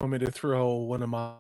Want me to throw one of my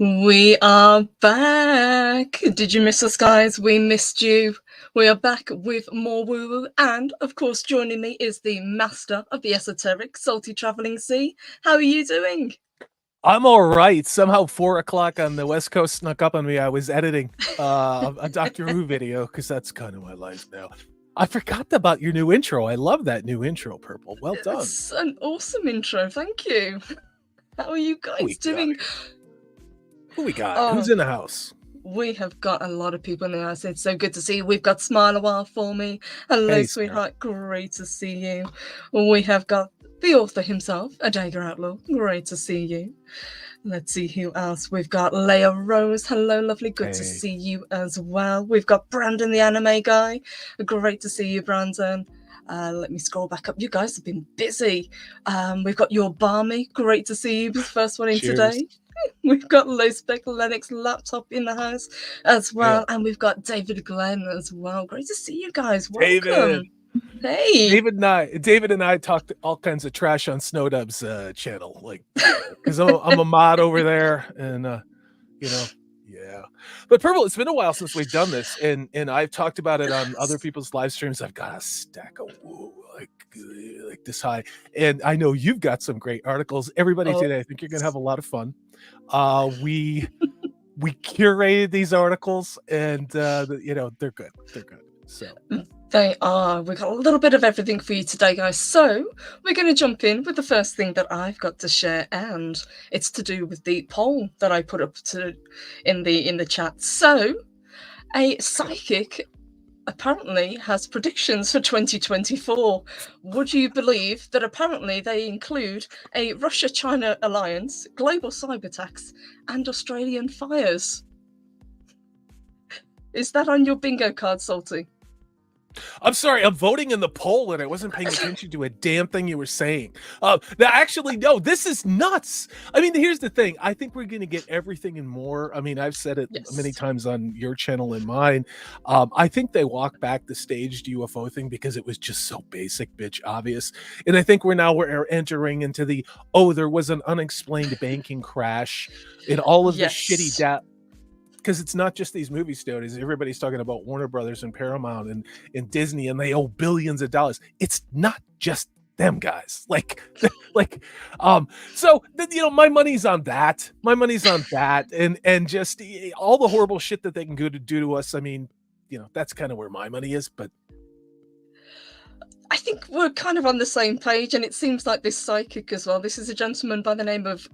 We are back. Did you miss us, guys? We missed you. We are back with more woo woo, and of course, joining me is the master of the esoteric, Salty Traveling Sea. How are you doing? I'm all right. Somehow 4 o'clock on the West Coast snuck up on me. I was editing a Doctor Who video because that's kind of my life now. I forgot about your new intro. I love that new intro, Purple. Well done. It's an awesome intro. Thank you. How are you guys doing? Who we got? Who's in the house? We have got a lot of people in the house. It's so good to see you. We've got Smile a While for me. Hello, Hey, sweetheart. Great to see you. We have got the author himself, a Dagger Outlaw. Great to see you. Let's see who else. We've got Leia Rose. Hello, lovely. Good to see you as well. We've got Brandon, the anime guy. Great to see you, Brandon. Let me scroll back up. You guys have been busy. We've got your Barmy. Great to see you. First one in today. We've got Low Spec Lennox laptop in the house as well. And we've got David Glenn as well. Great to see you guys. Welcome. David. Hey. David and I talked all kinds of trash on Snowdub's channel, like because I'm a mod over there, and yeah. But Purple, it's been a while since we've done this, and I've talked about it on other people's live streams. I've got a stack of woo like this high, and I know you've got some great articles. Everybody today, I think you're gonna have a lot of fun. We curated these articles, and they're good. They're good. So. They are. We've got a little bit of everything for you today, guys. So we're going to jump in with the first thing that I've got to share, and it's to do with the poll that I put up in the chat. So a psychic apparently has predictions for 2024. Would you believe that apparently they include a Russia-China alliance, global cyber attacks, and Australian fires? Is that on your bingo card, Salty? I'm sorry, I'm voting in the poll and I wasn't paying attention to a damn thing you were saying. Actually, no, this is nuts. I mean, here's the thing. I think we're going to get everything and more. I mean, I've said it many times on your channel and mine. I think they walked back the staged UFO thing because it was just so basic, bitch, obvious. And I think we're entering into there was an unexplained banking crash and all of this shitty data. Because it's not just these movie studios. Everybody's talking about Warner Brothers and Paramount and Disney, and they owe billions of dollars. It's not just them, guys. So my money's on that. My money's on that, and just all the horrible shit that they can do to us. I mean, that's kind of where my money is. But I think we're kind of on the same page, and it seems like this psychic as well. This is a gentleman by the name of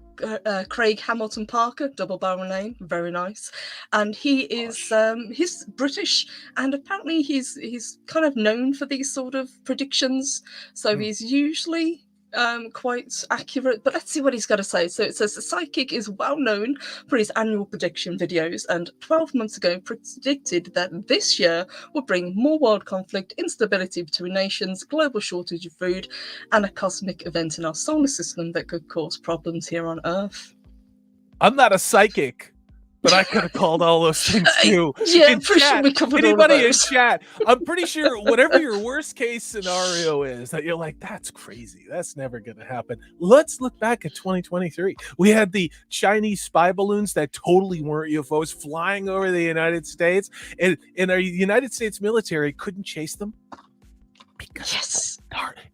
Craig Hamilton Parker, double barrel name, very nice. And he is he's British, and apparently he's kind of known for these sort of predictions. So he's usually quite accurate, but let's see what he's got to say. So it says the psychic is well known for his annual prediction videos, and 12 months ago predicted that this year will bring more world conflict, instability between nations, global shortage of food, and a cosmic event in our solar system that could cause problems here on Earth. I'm not a psychic, but I could have called all those things too. Yeah, In pretty sure chat, we covered all of anybody in those. chat, I'm pretty sure whatever your worst case scenario is, that you're like, that's crazy. That's never going to happen. Let's look back at 2023. We had the Chinese spy balloons that totally weren't UFOs flying over the United States, and our United States military couldn't chase them because Yes.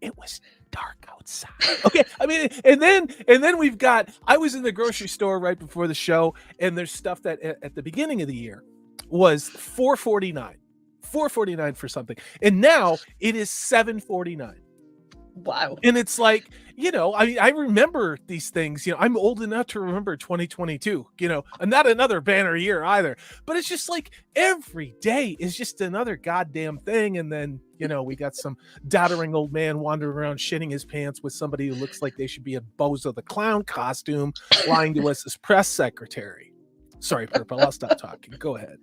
it was dark outside. Okay, I mean, and then we've got. I was in the grocery store right before the show, and there's stuff that at the beginning of the year was $4.49 for something, and now it is $7.49. Wow. And it's like, I mean, I remember these things. I'm old enough to remember 2022. And not another banner year either. But it's just like every day is just another goddamn thing. And then we got some doddering old man wandering around shitting his pants with somebody who looks like they should be a Bozo the Clown costume, lying to us as press secretary. Sorry, Purple. I'll stop talking. Go ahead.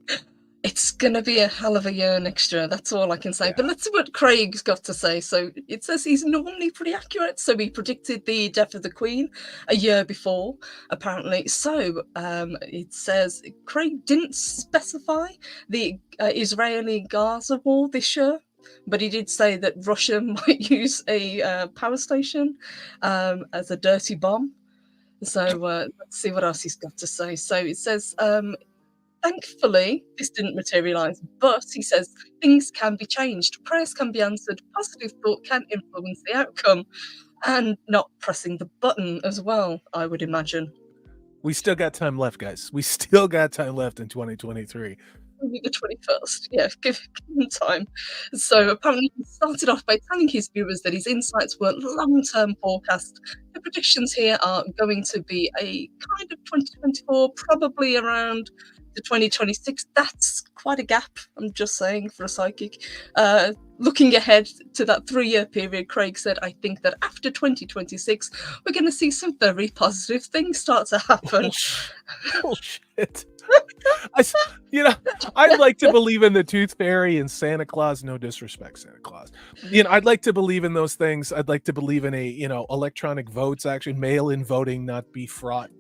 It's going to be a hell of a year next year. That's all I can say. Yeah. But let's see what Craig's got to say. So it says he's normally pretty accurate. So he predicted the death of the Queen a year before, apparently. So it says Craig didn't specify the Israeli-Gaza war this year, but he did say that Russia might use a power station as a dirty bomb. So let's see what else he's got to say. So it says... thankfully, this didn't materialise, but he says things can be changed, prayers can be answered, positive thought can influence the outcome, and not pressing the button as well, I would imagine. We still got time left, guys. We still got time left in 2023. Only the 21st, yeah, give him time. So apparently he started off by telling his viewers that his insights were long-term forecast. The predictions here are going to be a kind of 2024, probably around to 2026. That's quite a gap, I'm just saying, for a psychic. Looking ahead to that 3-year period, Craig said, I think that after 2026, we're going to see some very positive things start to happen. Bullshit. I'd like to believe in the Tooth Fairy and Santa Claus. No disrespect, Santa Claus. I'd like to believe in those things. I'd like to believe in electronic votes, actually mail-in voting, not be fraught,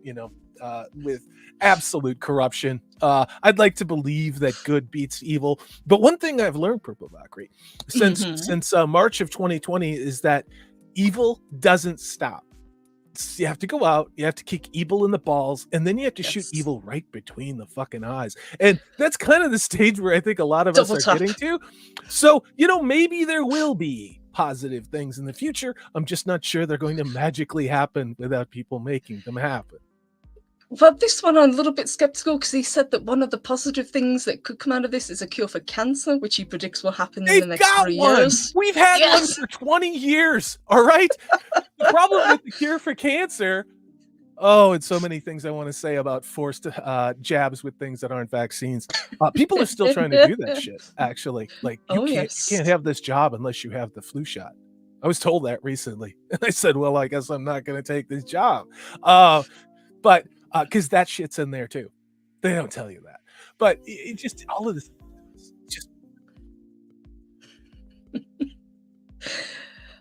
with absolute corruption. I'd like to believe that good beats evil. But one thing I've learned, Purple Valkyrie, since March of 2020 is that evil doesn't stop. You have to go out, you have to kick evil in the balls, and then you have to shoot evil right between the fucking eyes. And that's kind of the stage where I think a lot of us are getting to. So, maybe there will be positive things in the future. I'm just not sure they're going to magically happen without people making them happen. Well, this one I'm a little bit skeptical because he said that one of the positive things that could come out of this is a cure for cancer, which he predicts will happen in the next 3 years. We've had one for 20 years. All right. The problem with the cure for cancer. Oh, and so many things I want to say about forced jabs with things that aren't vaccines. People are still trying to do that shit, actually. Like, you can't have this job unless you have the flu shot. I was told that recently. And I said, well, I guess I'm not going to take this job. But because that shit's in there too. They don't tell you that. But it just, all of this, just.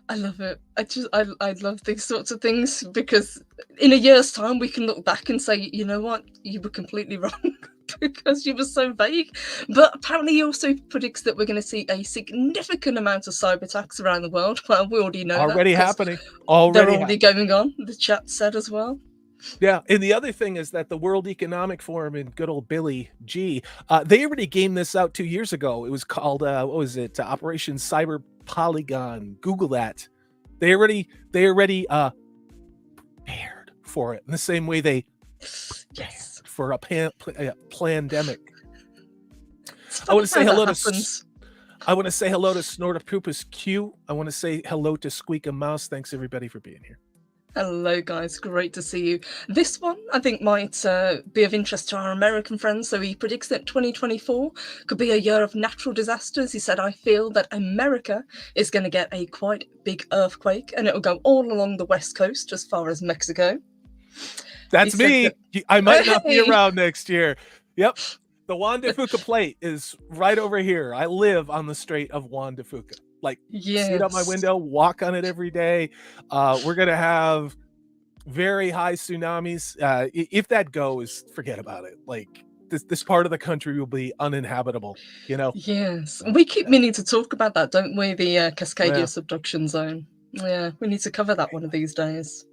I love it. I love these sorts of things because in a year's time we can look back and say, you know what, you were completely wrong because you were so vague. But apparently he also predicts that we're going to see a significant amount of cyber attacks around the world. Well, we already know already that happening. They're already going on. The chat said as well. Yeah, and the other thing is that the World Economic Forum and good old Billy G, they already gamed this out 2 years ago. It was called Operation Cyber Polygon. Google that. They already prepared for it in the same way they prepared for a pandemic. I want to say hello to. I want to say hello to Snortapoopas Q. I want to say hello to Squeak Mouse. Thanks everybody for being here. Hello guys, great to see you. This one I think might be of interest to our American friends. So he predicts that 2024 could be a year of natural disasters. He said, I feel that America is going to get a quite big earthquake and it'll go all along the west coast as far as Mexico. That's me. I might not be around next year. Yep. The Juan de Fuca plate is right over here. I live on the Strait of Juan de Fuca. Like, see it out my window, walk on it every day. We're going to have very high tsunamis. If that goes, forget about it. Like, this part of the country will be uninhabitable. You know. Yes, we keep meaning to talk about that, don't we? The Cascadia Yeah. subduction zone. Yeah, we need to cover that one of these days.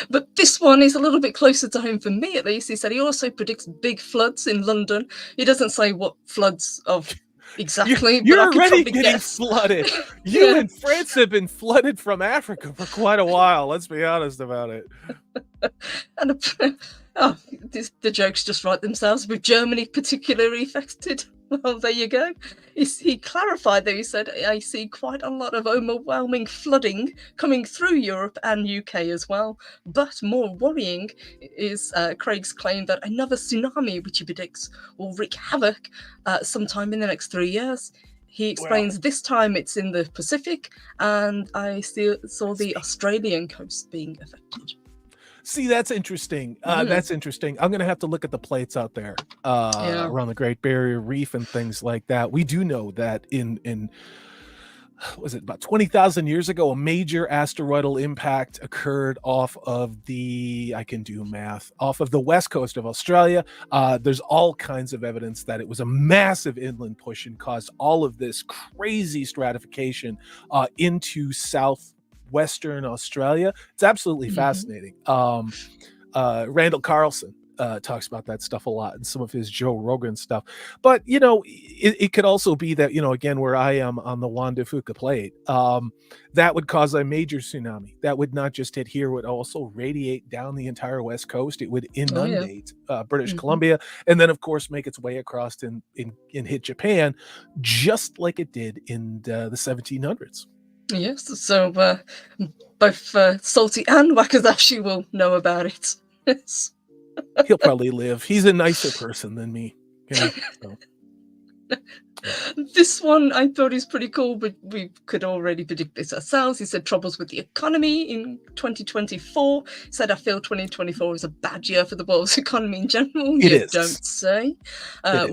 But this one is a little bit closer to home for me, at least. He said he also predicts big floods in London. He doesn't say what floods of exactly, but You're I could already probably getting guess. flooded. You Yeah. and France have been flooded from Africa for quite a while. Let's be honest about it. And the jokes just write themselves. With Germany particularly affected, well, there you go. He clarified that he said, I see quite a lot of overwhelming flooding coming through Europe and UK as well. But more worrying is Craig's claim that another tsunami, which he predicts will wreak havoc sometime in the next 3 years. He explains this time it's in the Pacific, and I saw the Australian coast being affected. See, that's interesting. That's interesting. I'm going to have to look at the plates out there around the Great Barrier Reef and things like that. We do know that in was it about 20,000 years ago, a major asteroidal impact occurred off of the, I can do math, off of the west coast of Australia. There's all kinds of evidence that it was a massive inland push and caused all of this crazy stratification into southwestern Australia. It's absolutely fascinating. Randall Carlson talks about that stuff a lot in some of his Joe Rogan stuff. But, you know, it could also be that, you know, again, where I am on the Juan de Fuca plate, that would cause a major tsunami. That would not just hit here, would also radiate down the entire West Coast. It would inundate British Columbia, and then, of course, make its way across and hit Japan, just like it did in the 1700s. Yes, so both Salty and Wakazashi will know about it. Yes. He'll probably live. He's a nicer person than me. You know, so. This one I thought is pretty cool, but we could already predict this ourselves. He said troubles with the economy in 2024. He said, I feel 2024 is a bad year for the world's economy in general. It you is. Don't say.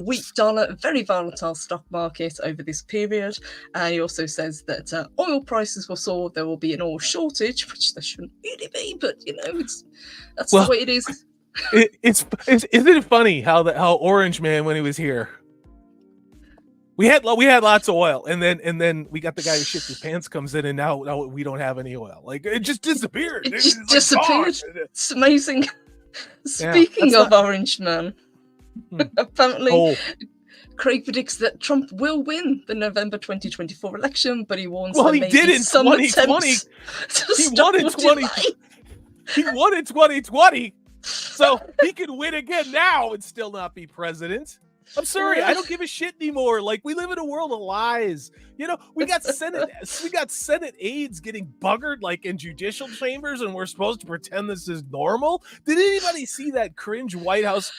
Weak dollar, very volatile stock market over this period. He also says that oil prices will soar. There will be an oil shortage, which there shouldn't really be, but you know, that's the way it is. Isn't it funny how Orange Man, when he was here, we had lots of oil, and then we got the guy who shit his pants comes in, and now we don't have any oil. Like, it just disappeared. It just disappeared. It's amazing. Speaking of Orange Man, apparently Craig predicts that Trump will win the November 2024 election, but he warns there may be some attempts to stop the delay. He won in 2020. So he could win again now and still not be president. I'm sorry, I don't give a shit anymore. Like, we live in a world of lies. You know, we got Senate aides getting buggered like in judicial chambers, and we're supposed to pretend this is normal. Did anybody see that cringe White House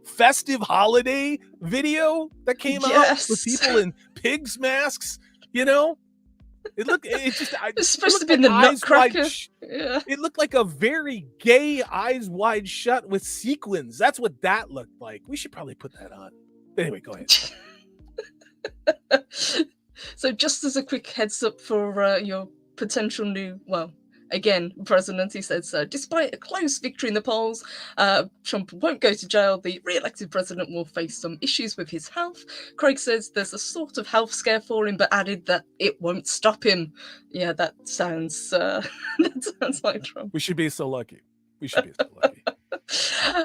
festive holiday video that came out with people in pigs masks? You know, it's supposed to be the Nutcracker. It looked like a very gay Eyes Wide Shut with sequins. That's what that looked like. We should probably put that on. Anyway, go ahead. So just as a quick heads up for your potential new, again, president, he says, despite a close victory in the polls, Trump won't go to jail. The re-elected president will face some issues with his health. Craig says there's a sort of health scare for him, but added that it won't stop him. Yeah, that sounds like Trump. We should be so lucky. We should be so lucky.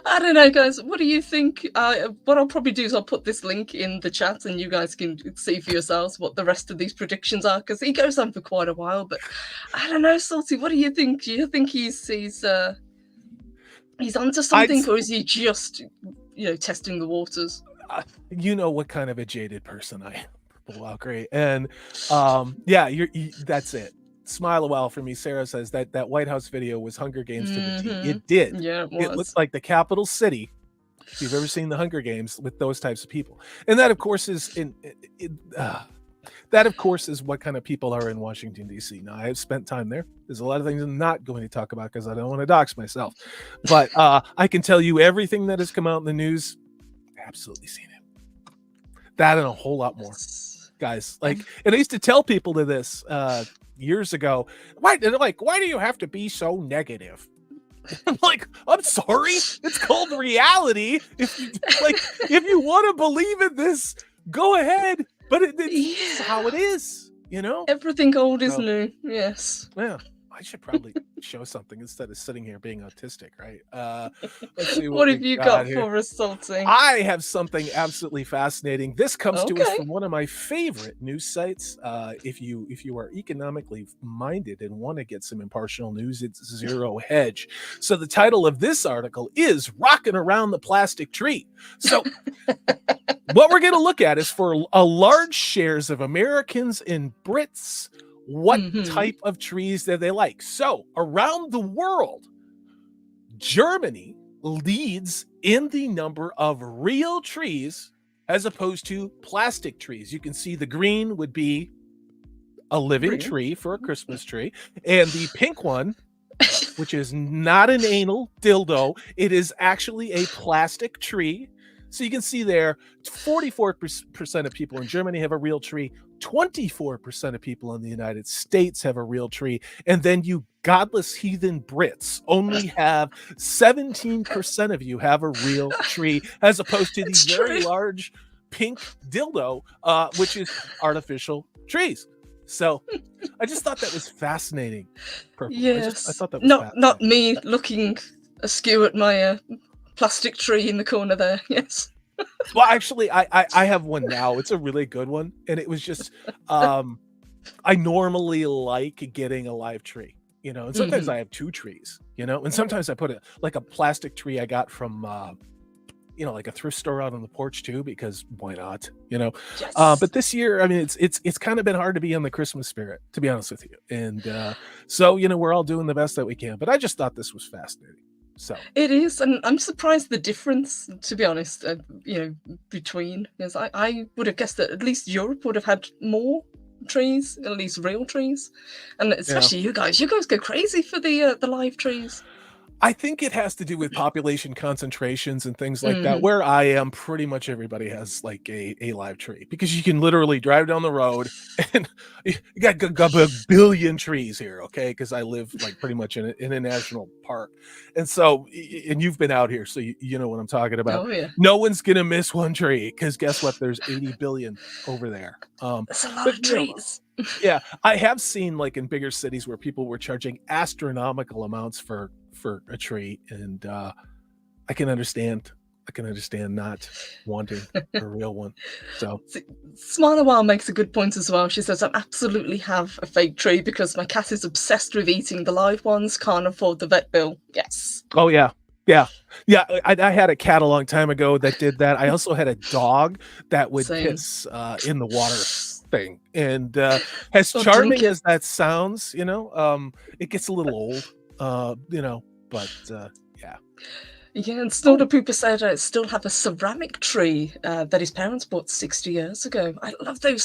I don't know, guys. What do you think? What I'll probably do is I'll put this link in the chat, and you guys can see for yourselves what the rest of these predictions are, because he goes on for quite a while. But I don't know, Salty. What do you think? Do you think he's onto something, or is he just testing the waters? You know what kind of a jaded person I am, Purple Valkyrie, and that's it. Smile a while for me. Sarah says that White House video was Hunger Games to the T. It did. Yeah, it was. It looked like the capital city. If you've ever seen the Hunger Games with those types of people, and that of course is what kind of people are in Washington D.C. Now, I have spent time there. There's a lot of things I'm not going to talk about because I don't want to dox myself, but I can tell you everything that has come out in the news. Absolutely seen it. That and a whole lot more, guys. Like, and I used to tell people to this years ago, why do you have to be so negative? I'm like, I'm sorry, it's called reality. If you want to believe in this, go ahead. But it's how it is, Everything old is So, new. Yes. yeah, I should probably show something instead of sitting here being autistic, right? Let's see What what have we you got got here. for us, Salty? I have something absolutely fascinating. This comes to us Okay. from one of my favorite news sites. If you are economically minded and want to get some impartial news, it's Zero Hedge. So the title of this article is "Rocking Around the Plastic Tree." So what we're going to look at is for a large shares of Americans and Brits, what type of trees that they like. So around the world, Germany leads in the number of real trees as opposed to plastic trees. You can see the green would be a living tree for a Christmas tree, and the pink one, which is not an anal dildo, it is actually a plastic tree. So you can see there, 44% of people in Germany have a real tree, 24% of people in the United States have a real tree, and then you godless heathen Brits only have 17% of you have a real tree, as opposed to the very large pink dildo, which is artificial trees. So I just thought that was fascinating. Purple. Yes. I thought that was not me looking askew at my plastic tree in the corner there. Yes. Well, actually, I have one now. It's a really good one, and it was just I normally like getting a live tree, and sometimes I have two trees, and sometimes I put a plastic tree I got from like a thrift store out on the porch too, because why not, Yes. But this year, I mean, it's kind of been hard to be in the Christmas spirit, to be honest with you, and so we're all doing the best that we can. But I just thought this was fascinating. So it is, and I'm surprised the difference, to be honest, between, because I would have guessed that at least Europe would have had more trees, at least real trees, and especially you guys go crazy for the live trees. I think it has to do with population concentrations and things like that. Where I am, pretty much everybody has like a live tree, because you can literally drive down the road and you got a billion trees here, okay? Because I live like pretty much in a national park, and so and you've been out here, so you know what I'm talking about. Oh yeah. No one's gonna miss one tree, because guess what? There's 80 billion over there. That's a lot of trees. Yeah, I have seen like in bigger cities where people were charging astronomical amounts for a tree, and I can understand not wanting a real one. So Smile While makes a good point as well. She says, I absolutely have a fake tree because my cat is obsessed with eating the live ones, can't afford the vet bill. Yes. Oh yeah. I had a cat a long time ago that did that. I also had a dog that would piss in the water thing, and as charming as that sounds, it gets a little old, but yeah. And Snorter Pooper said I still have a ceramic tree that his parents bought 60 years ago. I love those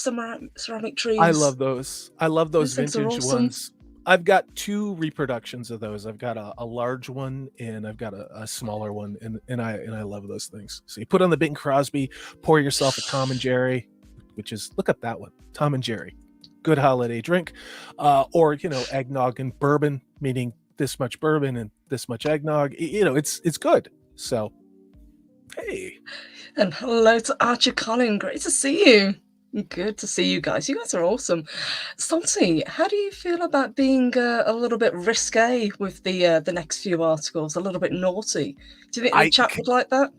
ceramic trees. I love those vintage ones. I've got two reproductions of those. I've got a large one, and I've got a smaller one, and I love those things. So you put on the Bing Crosby, pour yourself a Tom and Jerry, which is, look up that one, Tom and Jerry, good holiday drink, or eggnog and bourbon, meaning this much bourbon and this much eggnog. It's good. So hey, and hello to Archer Colin. Great to see you. Good to see you guys. You guys are awesome. Salty, how do you feel about being a little bit risque with the next few articles? A little bit naughty. Do you think the chat would like that?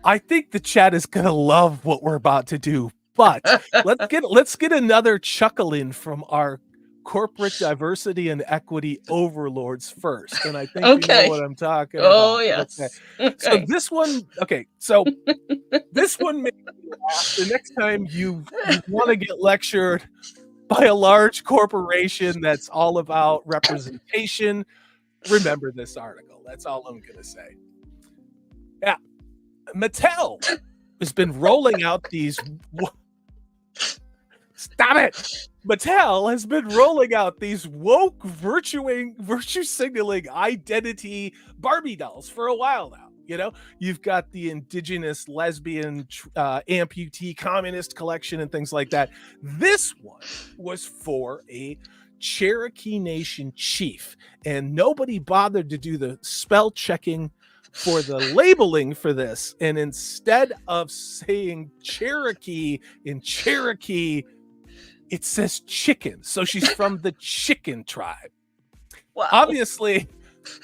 I think the chat is gonna love what we're about to do. But let's get another chuckle in from our corporate diversity and equity overlords first, and I think you know what I'm talking about. Oh yes. Okay. So this one made me laugh. The next time you want to get lectured by a large corporation that's all about representation, remember this article. That's all I'm gonna say. Yeah, Mattel has been rolling out these. Stop it! Mattel has been rolling out these woke virtue signaling identity Barbie dolls for a while now. You know, you've got the indigenous lesbian amputee communist collection and things like that. This one was for a Cherokee Nation chief, and nobody bothered to do the spell checking for the labeling for this. And instead of saying Cherokee in Cherokee, it says chicken. So she's from the chicken tribe. Wow. Obviously,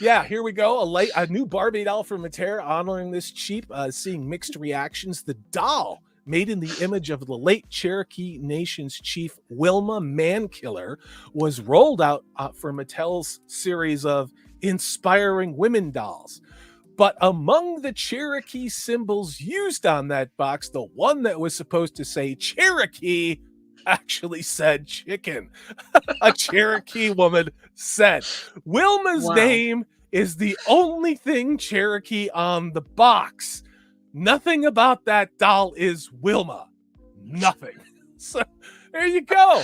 yeah, here we go. A new Barbie doll from Mattel honoring this chief, seeing mixed reactions. The doll, made in the image of the late Cherokee Nation's chief Wilma Mankiller, was rolled out for Mattel's series of inspiring women dolls. But among the Cherokee symbols used on that box, the one that was supposed to say Cherokee actually said chicken. A Cherokee woman said. Wilma's name is the only thing Cherokee on the box. Nothing about that doll is Wilma. Nothing. So there you go.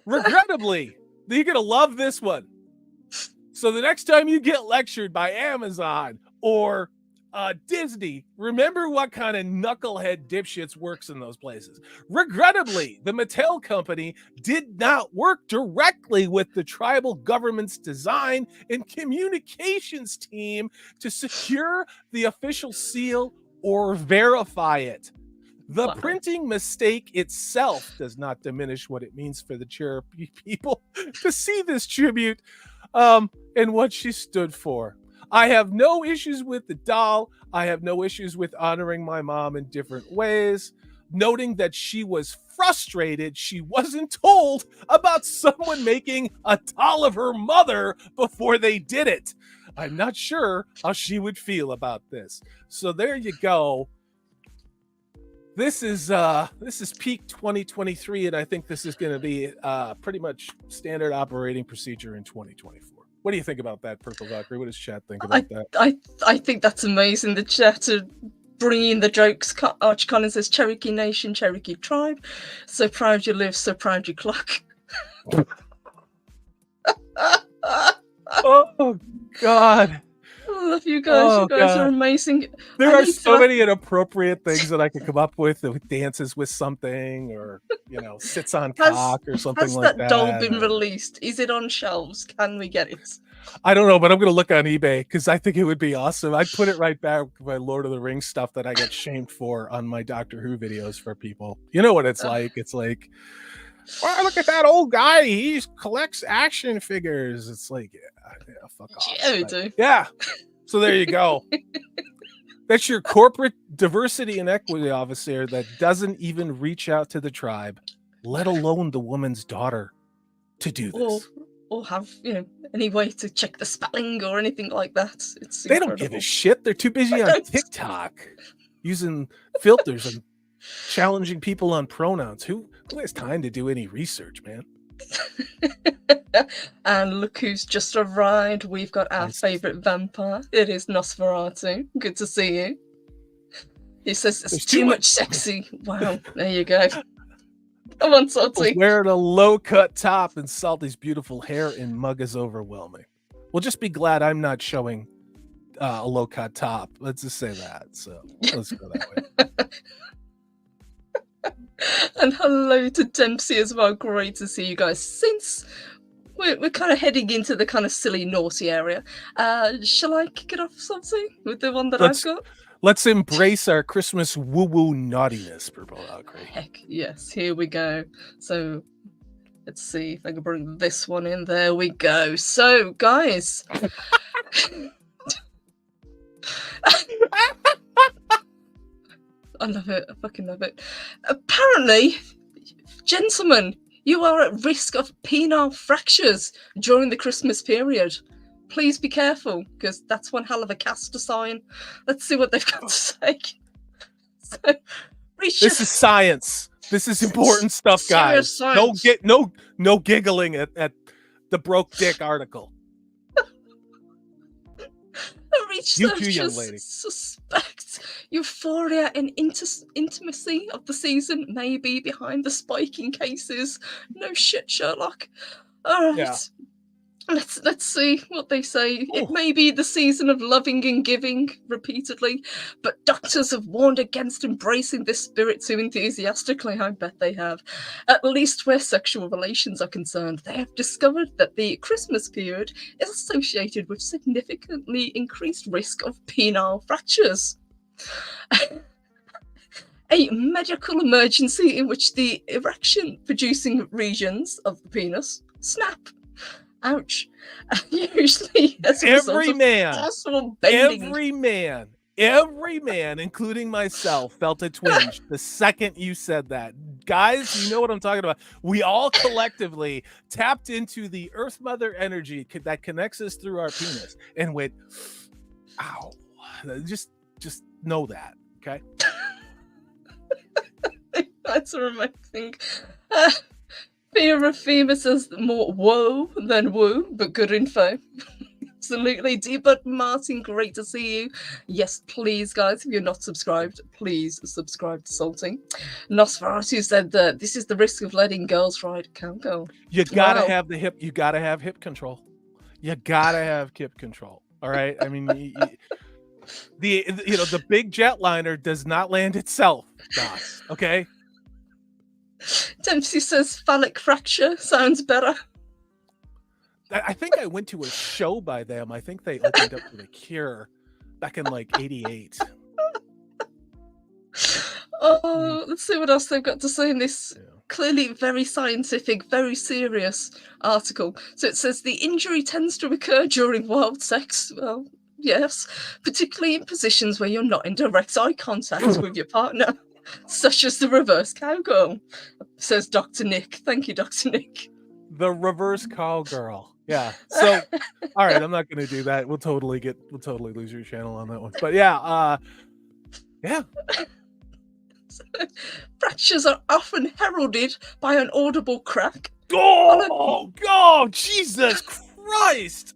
Regrettably, you're going to love this one. So the next time you get lectured by Amazon or Disney, remember what kind of knucklehead dipshits works in those places. Regrettably, the Mattel company did not work directly with the tribal government's design and communications team to secure the official seal or verify it. The printing mistake itself does not diminish what it means for the Cherokee people to see this tribute and what she stood for. I have no issues with the doll. I have no issues with honoring my mom in different ways. Noting that she was frustrated she wasn't told about someone making a doll of her mother before they did it. I'm not sure how she would feel about this. So there you go. This is peak 2023, and I think this is going to be pretty much standard operating procedure in 2024. What do you think about that, Purple Valkyrie? What does chat think about that? I think that's amazing. The chat are bringing the jokes. Archie Collins says, Cherokee Nation, Cherokee Tribe. So proud you live, so proud you clock. Oh, God. I love you guys. You guys are amazing. There are so many inappropriate things that I could come up with dances with something or, sits on cock or something like that. Has that doll been released? Is it on shelves? Can we get it? I don't know, but I'm going to look on eBay because I think it would be awesome. I'd put it right back with my Lord of the Rings stuff that I get shamed for on my Doctor Who videos for people. You know what it's like? It's like, well, look at that old guy. He collects action figures. It's like, yeah, fuck off. Yeah, we do. Yeah. So there you go. That's your corporate diversity and equity officer that doesn't even reach out to the tribe, let alone the woman's daughter, to do this. Or have, any way to check the spelling or anything like that. It's they don't give a shit. They're too busy on TikTok using filters and challenging people on pronouns. Who has time to do any research, man? And look who's just arrived. We've got our favorite vampire. It is Nosferatu. Good to see you. He says it's too much sexy. Wow, there you go. Come on, Salty. Wearing a low-cut top and Salty's beautiful hair and mug is overwhelming. We'll just be glad I'm not showing a low-cut top. Let's just say that. So let's go that way. And hello to Dempsey as well. Great to see you guys. Since we're kind of heading into the kind of silly, naughty area, shall I kick it off, Salty, with the one that I've got? Let's embrace our Christmas woo-woo naughtiness, Purple Valkyrie. Heck yes, here we go. So let's see if I can bring this one in. There we go. So, guys. I love it. I fucking love it. Apparently, gentlemen, you are at risk of penile fractures during the Christmas period. Please be careful, because that's one hell of a caster sign. Let's see what they've got to say. So, this is science. This is important stuff, guys. No giggling at the broke dick article. Researchers suspect euphoria and intimacy of the season may be behind the spiking cases. No shit, Sherlock. All right. Yeah. Let's see what they say. It Oh. may be the season of loving and giving repeatedly, but doctors have warned against embracing this spirit too enthusiastically. I bet they have. At least where sexual relations are concerned, they have discovered that the Christmas period is associated with significantly increased risk of penile fractures. A medical emergency in which the erection producing regions of the penis snap. Ouch. Usually as a result Every of man, forceful bending. every man, including myself, felt a twinge the second you said that. Guys, you know what I'm talking about. We all collectively tapped into the Earth Mother energy that connects us through our penis and went, ow. Just know that, okay? That's amazing. Fear says more woe than woo, but good info. Absolutely. D-Bud Martin, great to see you. Yes, please, guys, if you're not subscribed, please subscribe to Salting. Nosferatu said that this is the risk of letting girls ride cowgirl. You gotta Wow. have the hip. You gotta have hip control. You gotta have hip control. All right. I mean, the big jetliner does not land itself, Doss. Okay. Dempsey says phallic fracture sounds better. I think I went to a show by them. I think they opened up for The Cure back in like '88. Oh, let's see what else they've got to say in this clearly very scientific, very serious article. So it says the injury tends to occur during wild sex. Well, yes, particularly in positions where you're not in direct eye contact with your partner, such as the reverse cowgirl, says Dr. Nick. Thank you, Dr. Nick. The reverse cowgirl. Yeah. So, all right, I'm not going to do that. We'll totally lose your channel on that one. But yeah, yeah. Fractures are often heralded by an audible crack. Oh, Jesus Christ!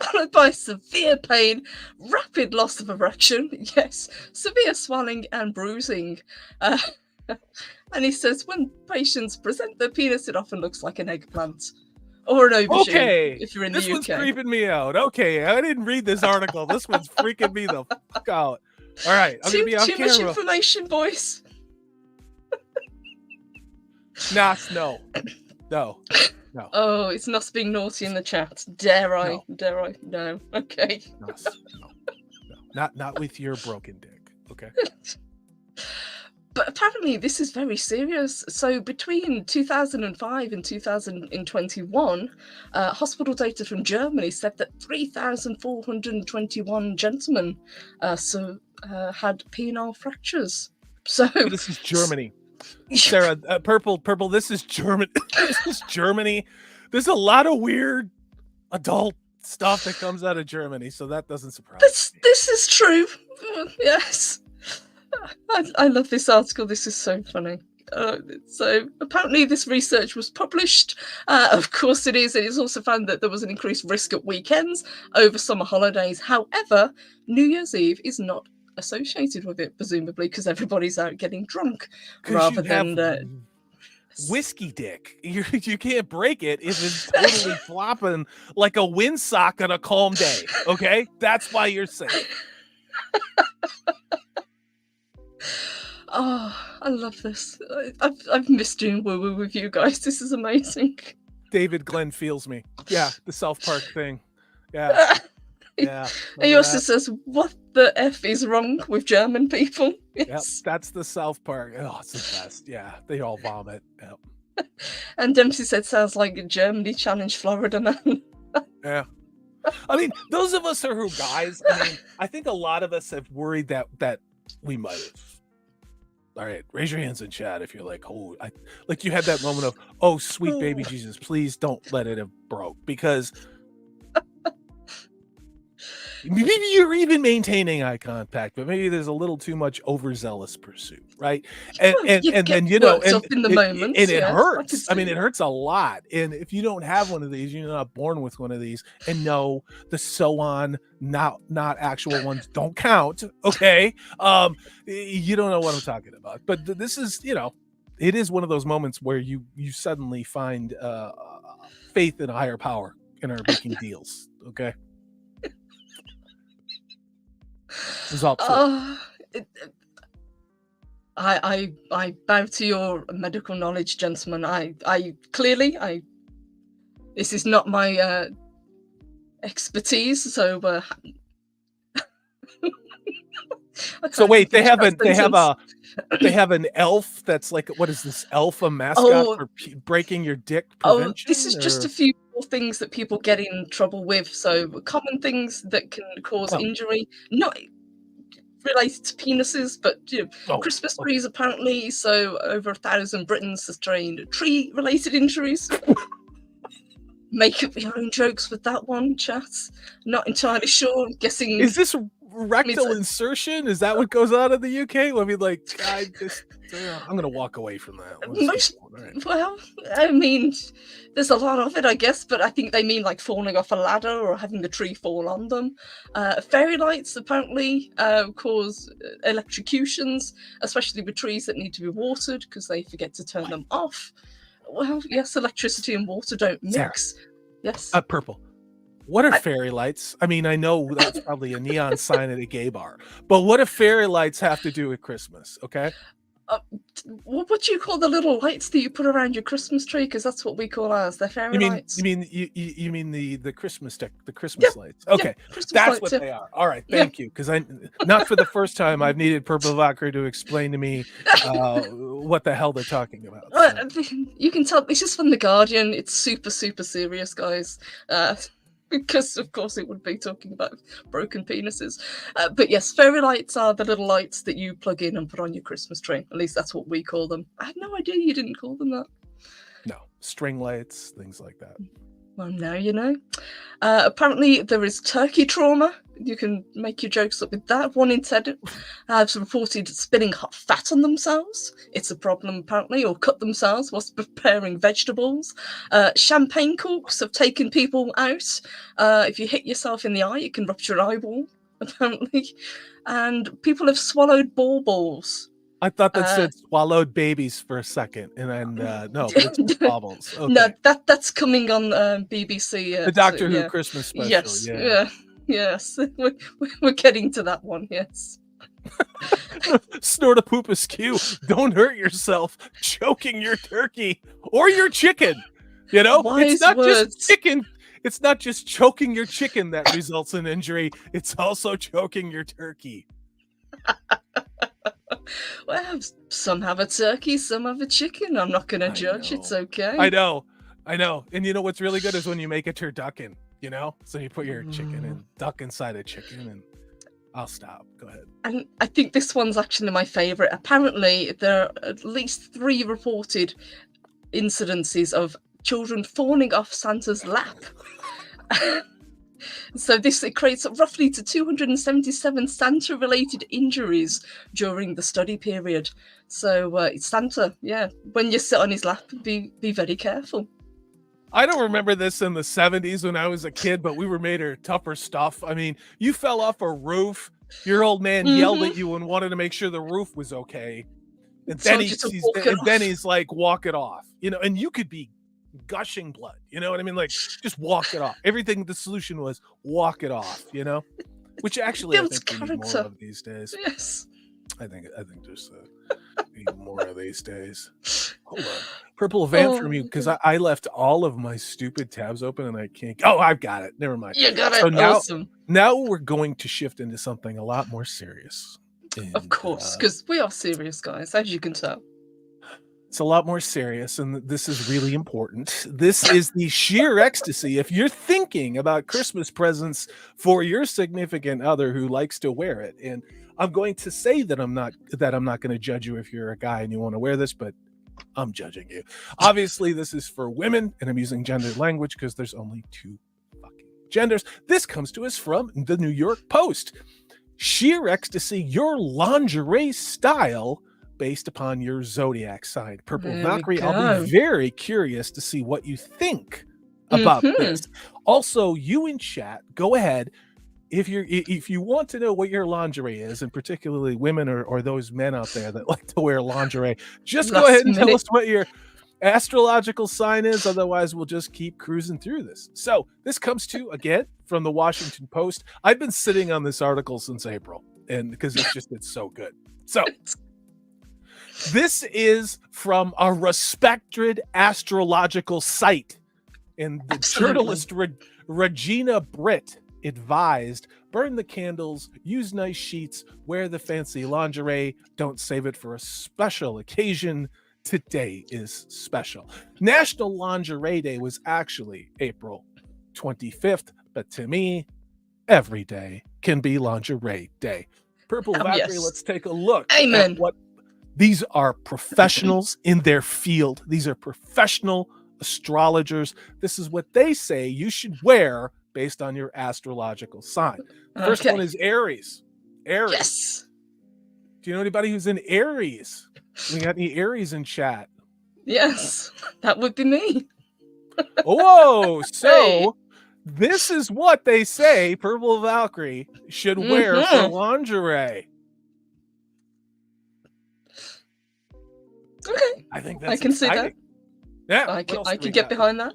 Followed by severe pain, rapid loss of erection, yes, severe swelling and bruising. And he says when patients present their penis, it often looks like an eggplant or an aubergine. Okay, if you're in this the one's UK. creeping me out. Okay, I didn't read this article. This one's freaking me the fuck out. All right, I'm gonna be on too camera. much information, boys. No. Oh, it's not being naughty in the chat. Dare I? No. Okay. No. Not with your broken dick. Okay. But apparently this is very serious. So between 2005 and 2021, hospital data from Germany said that 3,421 gentlemen had penile fractures. So this is Germany. Sarah, purple. This is German. This is Germany. There's a lot of weird adult stuff that comes out of Germany, so that doesn't surprise me. This is true. Yes. I love this article. This is so funny. So apparently this research was published. Of course it is. It is also found that there was an increased risk at weekends over summer holidays. However, New Year's Eve is not associated with it, presumably because everybody's out getting drunk rather than whiskey dick. You can't break it if it's totally flopping like a windsock on a calm day. Okay, that's why you're safe. Oh, I love this. I've missed doing woo woo with you guys. This is amazing. David Glenn feels me. Yeah, the South Park thing. Yeah. Yeah. He also says, what the F is wrong with German people? Yes. Yep, that's the South Park. Oh, it's the best. Yeah, they all vomit. Yep. And Dempsey said, sounds like Germany challenged Florida man. Yeah. I mean, those of us who are guys, I mean, I think a lot of us have worried that we might have. All right, raise your hands in chat if you're like, oh, like you had that moment of, oh, sweet baby Jesus, please don't let it have broke, because maybe you're even maintaining eye contact, but maybe there's a little too much overzealous pursuit, right? And then it hurts. I mean, it hurts a lot. And if you don't have one of these, you're not born with one of these. And no, the so on, not actual ones don't count. Okay, you don't know what I'm talking about. But this is, it is one of those moments where you suddenly find faith in a higher power and are making deals. Okay, this is all true. It, I bow to your medical knowledge, gentlemen. I clearly this is not my expertise, so So wait, they have sentence. an elf that's like, what is this elf a mascot Oh, for breaking your dick oh, this prevention is just a or few more things that people get in trouble with. So common things that can cause oh injury, not related to penises, but oh Christmas okay. trees apparently. So over 1,000 Britons sustained tree-related injuries. Make up your own jokes with that one, chat. Not entirely sure. I'm guessing. Is this rectal insertion? Is that what goes on in the UK? Let me I'm gonna walk away from that. Most, well, I mean, there's a lot of it, I guess, but I think they mean like falling off a ladder or having a tree fall on them. Fairy lights apparently cause electrocutions, especially with trees that need to be watered because they forget to turn them off. Well, yes, electricity and water don't mix. Sarah. Yes. Purple. What are fairy lights? I mean, I know that's probably a neon sign at a gay bar, but what do fairy lights have to do with Christmas? Okay. What do you call the little lights that you put around your Christmas tree? Because that's what we call ours. They're fairy lights. You mean the Christmas Christmas lights? Okay, Christmas that's lights, what they are. All right, thank you. Because not for the first time I've needed Purple Valkyrie to explain to me what the hell they're talking about. So. You can tell this is from The Guardian. It's super, super serious, guys. Because of course it would be talking about broken penises. But yes, fairy lights are the little lights that you plug in and put on your Christmas tree. At least that's what we call them. I had no idea you didn't call them that. No, string lights, things like that. Well, now you know. Apparently there is turkey trauma. You can make your jokes up with that. 1 in 10 have reported spilling hot fat on themselves. It's a problem apparently, or cut themselves whilst preparing vegetables. Champagne corks have taken people out. If you hit yourself in the eye, it can rupture an eyeball, apparently. And people have swallowed baubles. I thought that said swallowed babies for a second, and then no, it's baubles. Okay. No, that's coming on BBC. The Doctor Who Christmas special. Yes, yes, we're getting to that one. Yes. Snort a poop askew. Don't hurt yourself choking your turkey or your chicken. You know, Wise it's not words. just chicken. It's not just choking your chicken that results in injury. It's also choking your turkey. Well, some have a turkey, some have a chicken. I'm not going to judge. It's okay. I know. And you know what's really good is when you make a turducken, you know? So you put your chicken and duck inside a chicken, and I'll stop. Go ahead. And I think this one's actually my favourite. Apparently, there are at least 3 reported incidences of children falling off Santa's lap. So it creates roughly to 277 Santa-related injuries during the study period. So it's Santa, when you sit on his lap, be very careful. I don't remember this in the 70s when I was a kid, but we were made of tougher stuff. I mean, you fell off a roof, your old man yelled at you and wanted to make sure the roof was okay. And then he's like, walk it off, you know, and you could be gushing blood, you know what I mean? Like, just walk it off. The solution was walk it off, you know, which actually I think we need more of these days. Yes, I think there's need more of these days. Hold on, Purple Van from you, because I left all of my stupid tabs open and I can't. Oh, I've got it. Never mind. You got it. So Awesome. Now we're going to shift into something a lot more serious. And, of course, because we are serious guys, as you can tell. It's a lot more serious, and this is really important. This is the sheer ecstasy. If you're thinking about Christmas presents for your significant other who likes to wear it, and I'm going to say that I'm not going to judge you if you're a guy and you want to wear this, but I'm judging you. Obviously, this is for women, and I'm using gendered language because there's only 2 fucking genders. This comes to us from the New York Post. Sheer ecstasy, your lingerie style based upon your zodiac sign. Purple Valkyrie, I'll be very curious to see what you think about this. Also, you in chat, go ahead. If you want to know what your lingerie is, and particularly women or those men out there that like to wear lingerie, just go ahead and tell us what your astrological sign is. Otherwise, we'll just keep cruising through this. So this comes to, again, from the Washington Post. I've been sitting on this article since April, and because it's so good. So this is from a respected astrological site, and the journalist Regina Britt advised: burn the candles, use nice sheets, wear the fancy lingerie, don't save it for a special occasion. Today is special. National Lingerie Day was actually April 25th, but to me, every day can be Lingerie Day. Purple Valkyrie, yes. let's take a look Amen. at what these are. Professionals in their field. These are professional astrologers. This is what they say you should wear based on your astrological sign. First one is Aries. Aries. Yes. Do you know anybody who's in Aries? We got any Aries in chat? Yes, that would be me. Whoa! So this is what they say Purple Valkyrie should wear for lingerie. Okay, I think that's I can exciting. see that. Yeah, I can get behind that.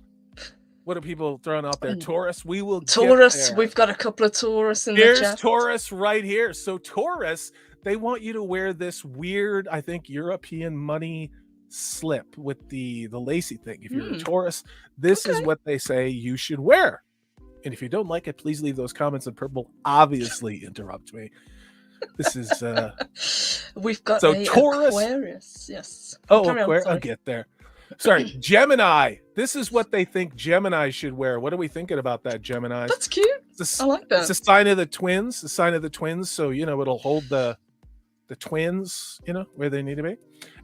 What are people throwing out there? Taurus. We will. Taurus. We've got a couple of Taurus in the chat. Here's Taurus right here. So Taurus, they want you to wear this weird, I think, European money slip with the lacy thing. If you're a Taurus, this is what they say you should wear. And if you don't like it, please leave those comments. And Purple obviously interrupt me. This is we've got so Taurus. Aquarius. Yes. Oh, Aquarius. I'll get there. Sorry, Gemini. This is what they think Gemini should wear. What are we thinking about that, Gemini? That's cute. I like that. It's a sign of the twins. The sign of the twins. So it'll hold the twins, where they need to be.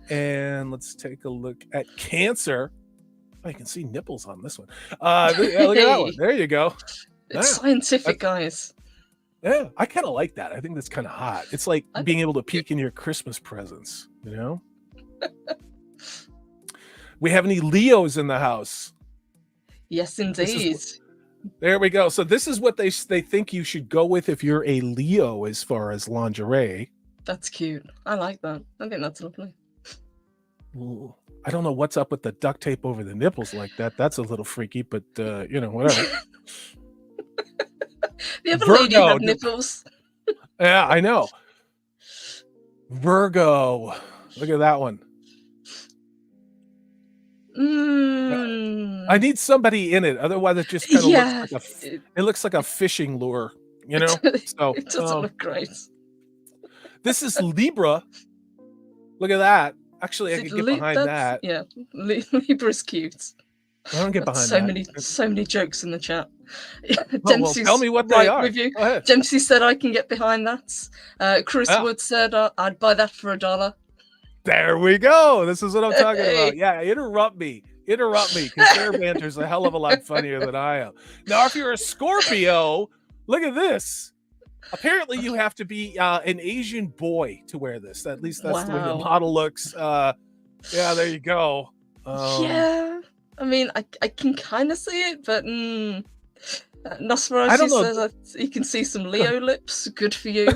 And let's take a look at Cancer. Oh, you can see nipples on this one. Look at that one. There you go. It's scientific, guys. Yeah, I kind of like that. I think that's kind of hot. It's like being able to peek in your Christmas presents, We have any Leos in the house? Yes, indeed. There we go. So this is what they think you should go with if you're a Leo as far as lingerie. That's cute. I like that. I think that's lovely. Ooh, I don't know what's up with the duct tape over the nipples like that. That's a little freaky, but whatever. The other lady had nipples. Yeah, I know. Virgo. Look at that one. I need somebody in it, otherwise it just kind of looks like a fishing lure, So it doesn't look great. This is Libra. Look at that. Actually, I can get behind that. Yeah, Libra's cute. I don't get behind that. So many jokes in the chat. Well, tell me what they are. With you. Dempsey said I can get behind that. Chris Wood said I'd buy that for $1. There we go. This is what I'm talking about. Yeah, interrupt me, because their banter's a hell of a lot funnier than I am. Now, if you're a Scorpio, look at this. Apparently, you have to be an Asian boy to wear this. At least that's the way the model looks. Yeah, there you go. Yeah, I mean, I can kind of see it, but Nosferatu says you can see some Leo lips. Good for you.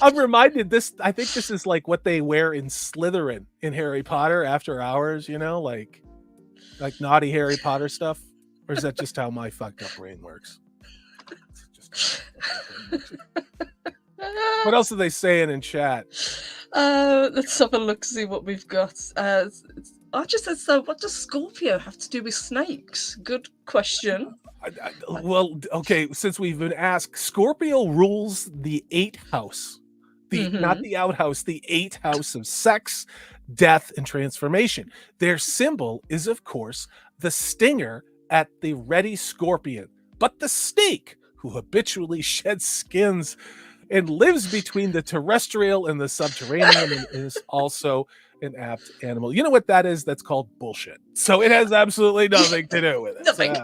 I'm reminded I think this is like what they wear in Slytherin in Harry Potter after hours, like naughty Harry Potter stuff. Or is that just how my fucked up brain works? What else are they saying in chat? Let's have a look, see what we've got. Archer says, so what does Scorpio have to do with snakes? Good question. Well, okay, since we've been asked, Scorpio rules the 8th house. Not the outhouse, the 8th house of sex, death, and transformation. Their symbol is, of course, the stinger at the ready scorpion, but the snake, who habitually sheds skins and lives between the terrestrial and the subterranean, and is also an apt animal. You know what that is? That's called bullshit. So it has absolutely nothing to do with it. Nothing.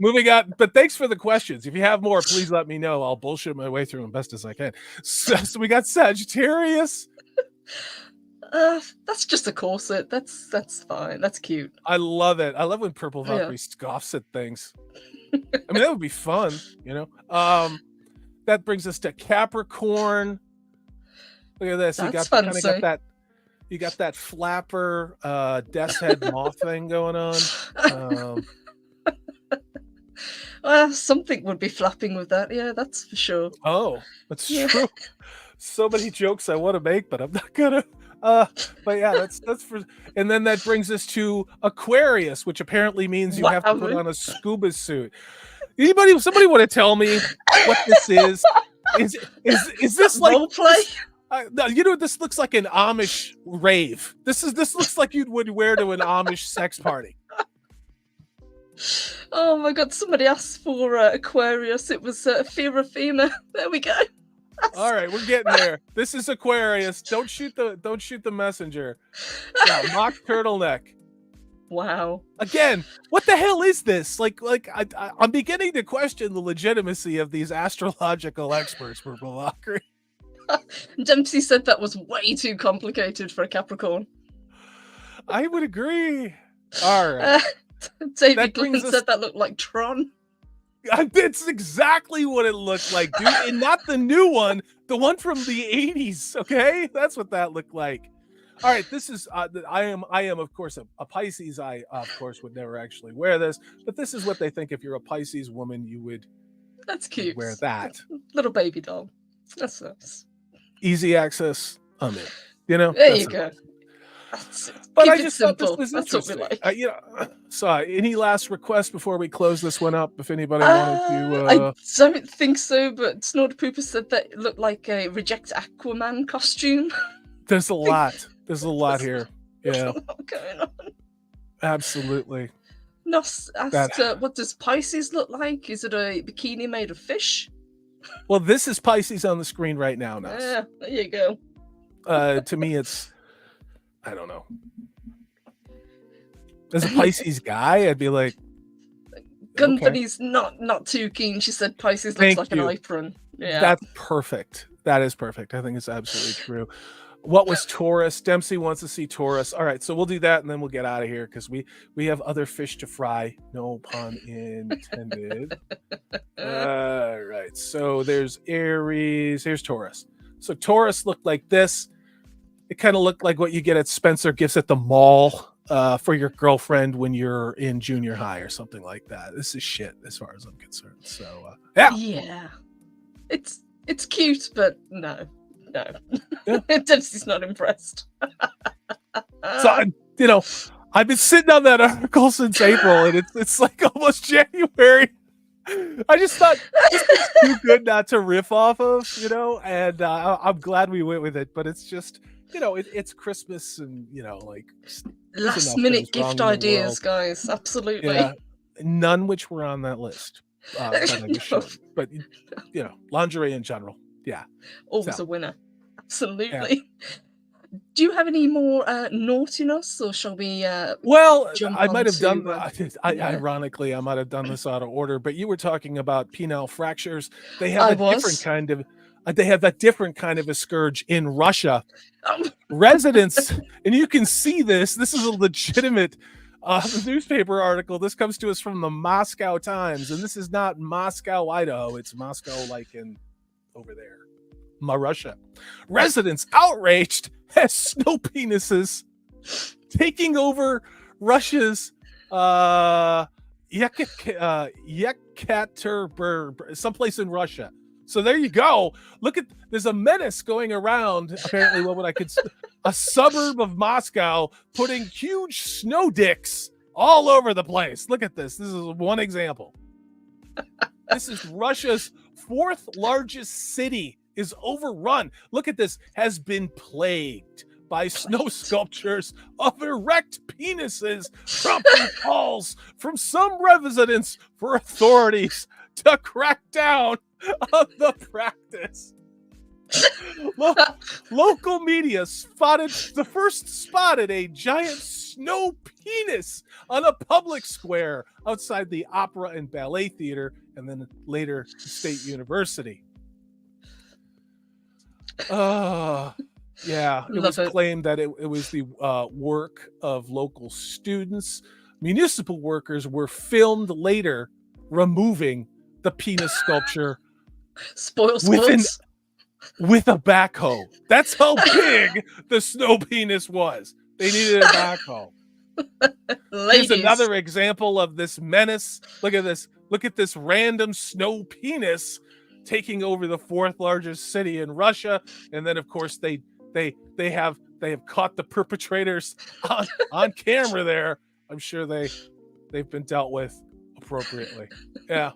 Moving on, but thanks for the questions. If you have more, please let me know. I'll bullshit my way through them best as I can. So we got Sagittarius. That's just a corset. That's fine. That's cute. I love it. I love when Purple Valkyrie scoffs at things. I mean, that would be fun, That brings us to Capricorn. Look at this. That's you got that. You got that flapper, death's head moth thing going on. Something would be flapping with that. Yeah, that's for sure. Oh, that's Yeah. true. So many jokes I want to make, but I'm not gonna. But yeah, that's for. And then that brings us to Aquarius, which apparently means you have to put Wow. on a scuba suit. Somebody want to tell me what this is? Is this like Role play? no, you know, this looks like an Amish rave. This looks like you would wear to an Amish sex party. Oh my god, somebody asked for Aquarius. It was Fema. There we go. All right, we're getting there. This is Aquarius. Don't shoot the messenger. Yeah, mock turtleneck. Wow. Again, what the hell is this? I'm beginning to question the legitimacy of these astrological experts for Valkyrie. Dempsey said that was way too complicated for a Capricorn. I would agree. All right. David Glenn said that looked like Tron. That's exactly what it looked like, dude. And not the new one, the one from the 80s. Okay, that's what that looked like. All right, this is I am of course a Pisces. I of course would never actually wear this, but this is what they think if you're a Pisces woman, you would. That's cute. Wear that little baby doll. That's nice. Easy access. I'm in. You know. There you go. But I just thought this was interesting. Like. So any last requests before we close this one up? If anybody wanted to, I don't think so. But Snorter Pooper said that it looked like a Reject Aquaman costume. There's a lot. There's a lot here. Yeah. Going on. Absolutely. Nos asked, what does Pisces look like? Is it a bikini made of fish? Well, this is Pisces on the screen right now. Nos. Yeah, there you go. To me, it's. I don't know. As a Pisces guy, I'd be like, Gunther's not too keen. She said Pisces looks like an apron. Yeah, that's perfect. That is perfect. I think it's absolutely true. What was Taurus? Dempsey wants to see Taurus. All right, so we'll do that and then we'll get out of here because we have other fish to fry. No pun intended. All right, so there's Aries. Here's Taurus. So Taurus looked like this. It kind of looked like what you get at Spencer Gifts at the mall for your girlfriend when you're in junior high or something like that. This is shit as far as I'm concerned. So yeah, it's cute, but no. Yeah. Dempsey's not impressed. So I've been sitting on that article since April, and it's like almost January. I just thought this is too good not to riff off of, and I'm glad we went with it. But it's just, it's Christmas, and like last minute gift ideas, guys. Absolutely. Yeah, none which were on that list. But lingerie in general. Yeah. Always a winner. Absolutely. Yeah. Do you have any more naughtiness, or shall we I might have done ironically, I might have done this out of order, but you were talking about penile fractures. They have different kind of a scourge in Russia. Residents, and you can see this is a legitimate newspaper article. This comes to us from the Moscow Times, and this is not Moscow, Idaho. It's Moscow like in over there. Russia. Residents outraged as snow penises taking over Russia's Yekaterinburg, someplace in Russia. So there you go. There's a menace going around, apparently a suburb of Moscow, putting huge snow dicks all over the place. Look at this. This is one example. This is Russia's fourth largest city is overrun. Look at this, has been plagued by snow sculptures of erect penises, prompting calls from some residents for authorities to crack down on the practice. Local media spotted a giant snow penis on a public square outside the Opera and Ballet Theater, and then later the State University. Yeah, it was claimed that it was the work of local students. Municipal workers were filmed later removing the penis sculpture. Spoil sports. with a backhoe. That's how big the snow penis was. They needed a backhoe. Here's Ladies. another example of this menace. Look at this. Look at this random snow penis taking over the fourth largest city in Russia. And then, of course, they have caught the perpetrators on camera there. I'm sure they've been dealt with appropriately. Yeah.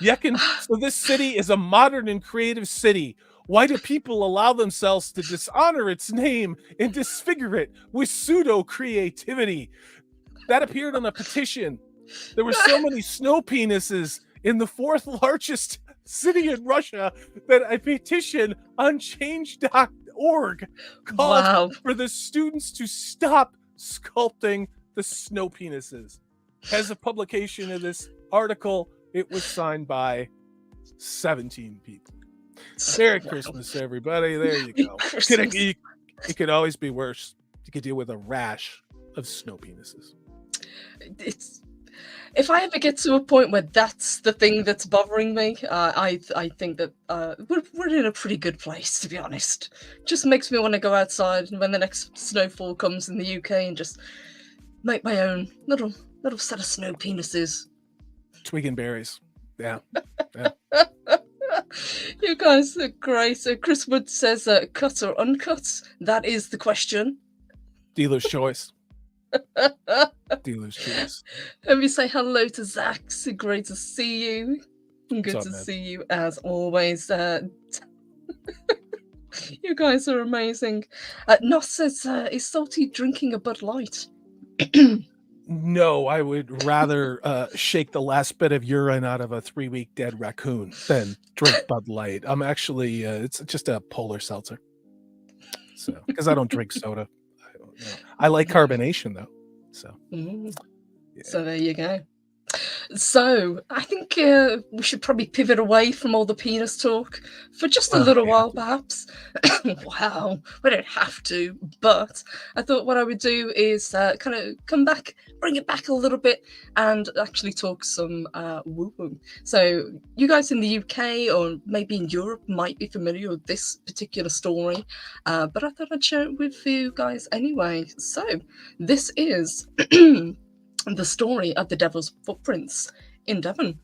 So this city is a modern and creative city. Why do people allow themselves to dishonor its name and disfigure it with pseudo creativity? That appeared on a petition. There were so many snow penises in the fourth largest city in Russia that a petition on change.org called for the students to stop sculpting the snow penises. As a publication of this article, it was signed by 17 people. Merry Christmas, everybody. There you go. It could always be worse. You could deal with a rash of snow penises. If I ever get to a point where that's the thing that's bothering me, I think that we're in a pretty good place, to be honest. Just makes me want to go outside when the next snowfall comes in the UK and just make my own little set of snow penises. Twigging berries. Yeah. You guys are great. Chris Wood says, cut or uncut? That is the question. Dealer's choice. Dealer's choice. Let me say hello to Zach. So great to see you. Good to see you as always. You guys are amazing. Nos says, is Salty drinking a Bud Light? No, I would rather shake the last bit of urine out of a 3-week dead raccoon than drink Bud Light. I'm actually, it's just a polar seltzer. So, because I don't drink soda. I like carbonation though. So, yeah. So there you go. So I think we should probably pivot away from all the penis talk for just a little while, perhaps. Wow, we don't have to, but I thought what I would do is kind of come back, bring it back a little bit, and actually talk some woo-woo. So you guys in the UK or maybe in Europe might be familiar with this particular story, but I thought I'd share it with you guys anyway. So this is the story of the Devil's Footprints in Devon.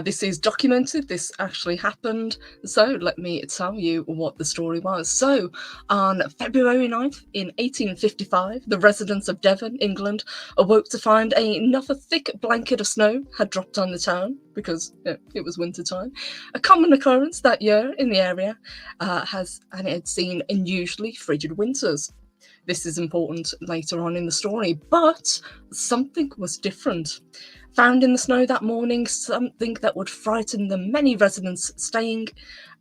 This is documented. This actually happened. So let me tell you what the story was. So on February 9th in 1855, the residents of Devon, England, awoke to find another thick blanket of snow had dropped on the town because it was winter time. A common occurrence that year in the area it had seen unusually frigid winters. This is important later on in the story, but something was different. Found in the snow that morning, something that would frighten the many residents staying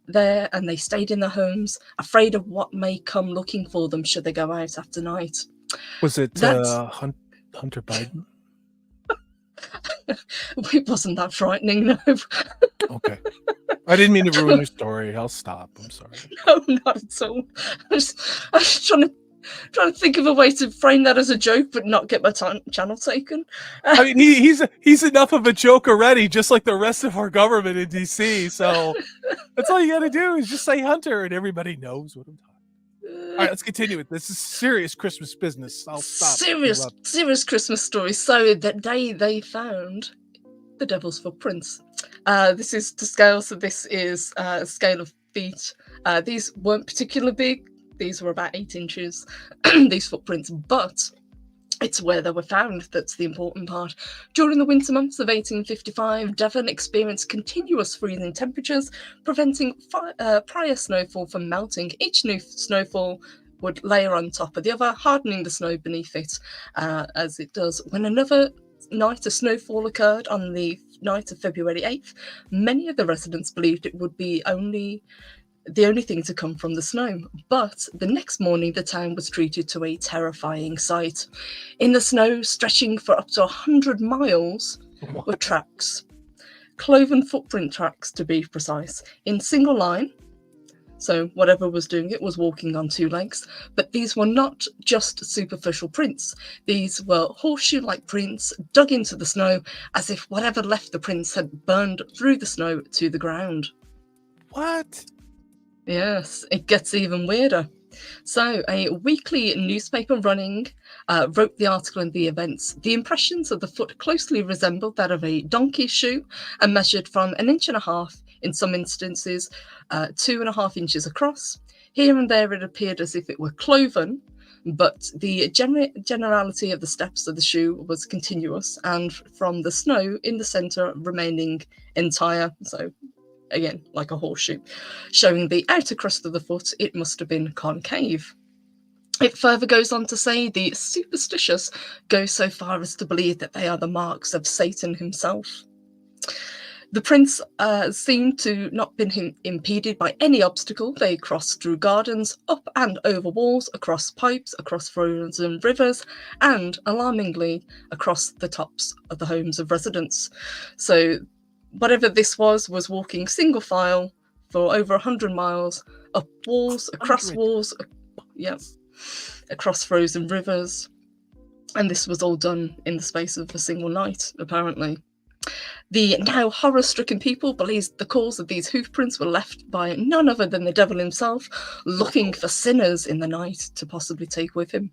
there, and they stayed in their homes, afraid of what may come looking for them should they go out after night. Was it Hunter Biden? It wasn't that frightening, no. Okay. I didn't mean to ruin your story. I'll stop. I'm sorry. No, not at all. I was trying to think of a way to frame that as a joke, but not get my channel taken. I mean, he's enough of a joke already, just like the rest of our government in DC. So that's all you got to do is just say Hunter, and everybody knows what I'm talking about. All right, let's continue with this. This is serious Christmas business. I'll stop. Serious Christmas story. So that day they found the Devil's Footprints. This is to scale. So this is a scale of feet. These weren't particularly big. These were about 8 inches, these footprints, but it's where they were found that's the important part. During the winter months of 1855, Devon experienced continuous freezing temperatures, preventing prior snowfall from melting. Each new snowfall would layer on top of the other, hardening the snow beneath it, as it does. When another night of snowfall occurred on the night of February 8th, many of the residents believed it would be the only thing to come from the snow. But the next morning, the town was treated to a terrifying sight. In the snow, stretching for up to 100 miles, were tracks. Cloven footprint tracks, to be precise, in single line. So whatever was doing it was walking on 2 legs. But these were not just superficial prints. These were horseshoe-like prints dug into the snow, as if whatever left the prints had burned through the snow to the ground. What? Yes, it gets even weirder. So, a weekly newspaper running wrote the article and the events. The impressions of the foot closely resembled that of a donkey's shoe and measured from 1.5 inches, in some instances, 2.5 inches across. Here and there, it appeared as if it were cloven, but the generality of the steps of the shoe was continuous, and from the snow in the centre remaining entire. So, again, like a horseshoe, showing the outer crust of the foot, it must have been concave. It further goes on to say the superstitious go so far as to believe that they are the marks of Satan himself. The prints seem to not been impeded by any obstacle. They crossed through gardens, up and over walls, across pipes, across frozen rivers, and, alarmingly, across the tops of the homes of residents. So whatever this was walking single file for over 100 miles, up walls, across walls, across frozen rivers. And this was all done in the space of a single night, apparently. The now horror-stricken people believed the cause of these hoof prints were left by none other than the devil himself, looking for sinners in the night to possibly take with him.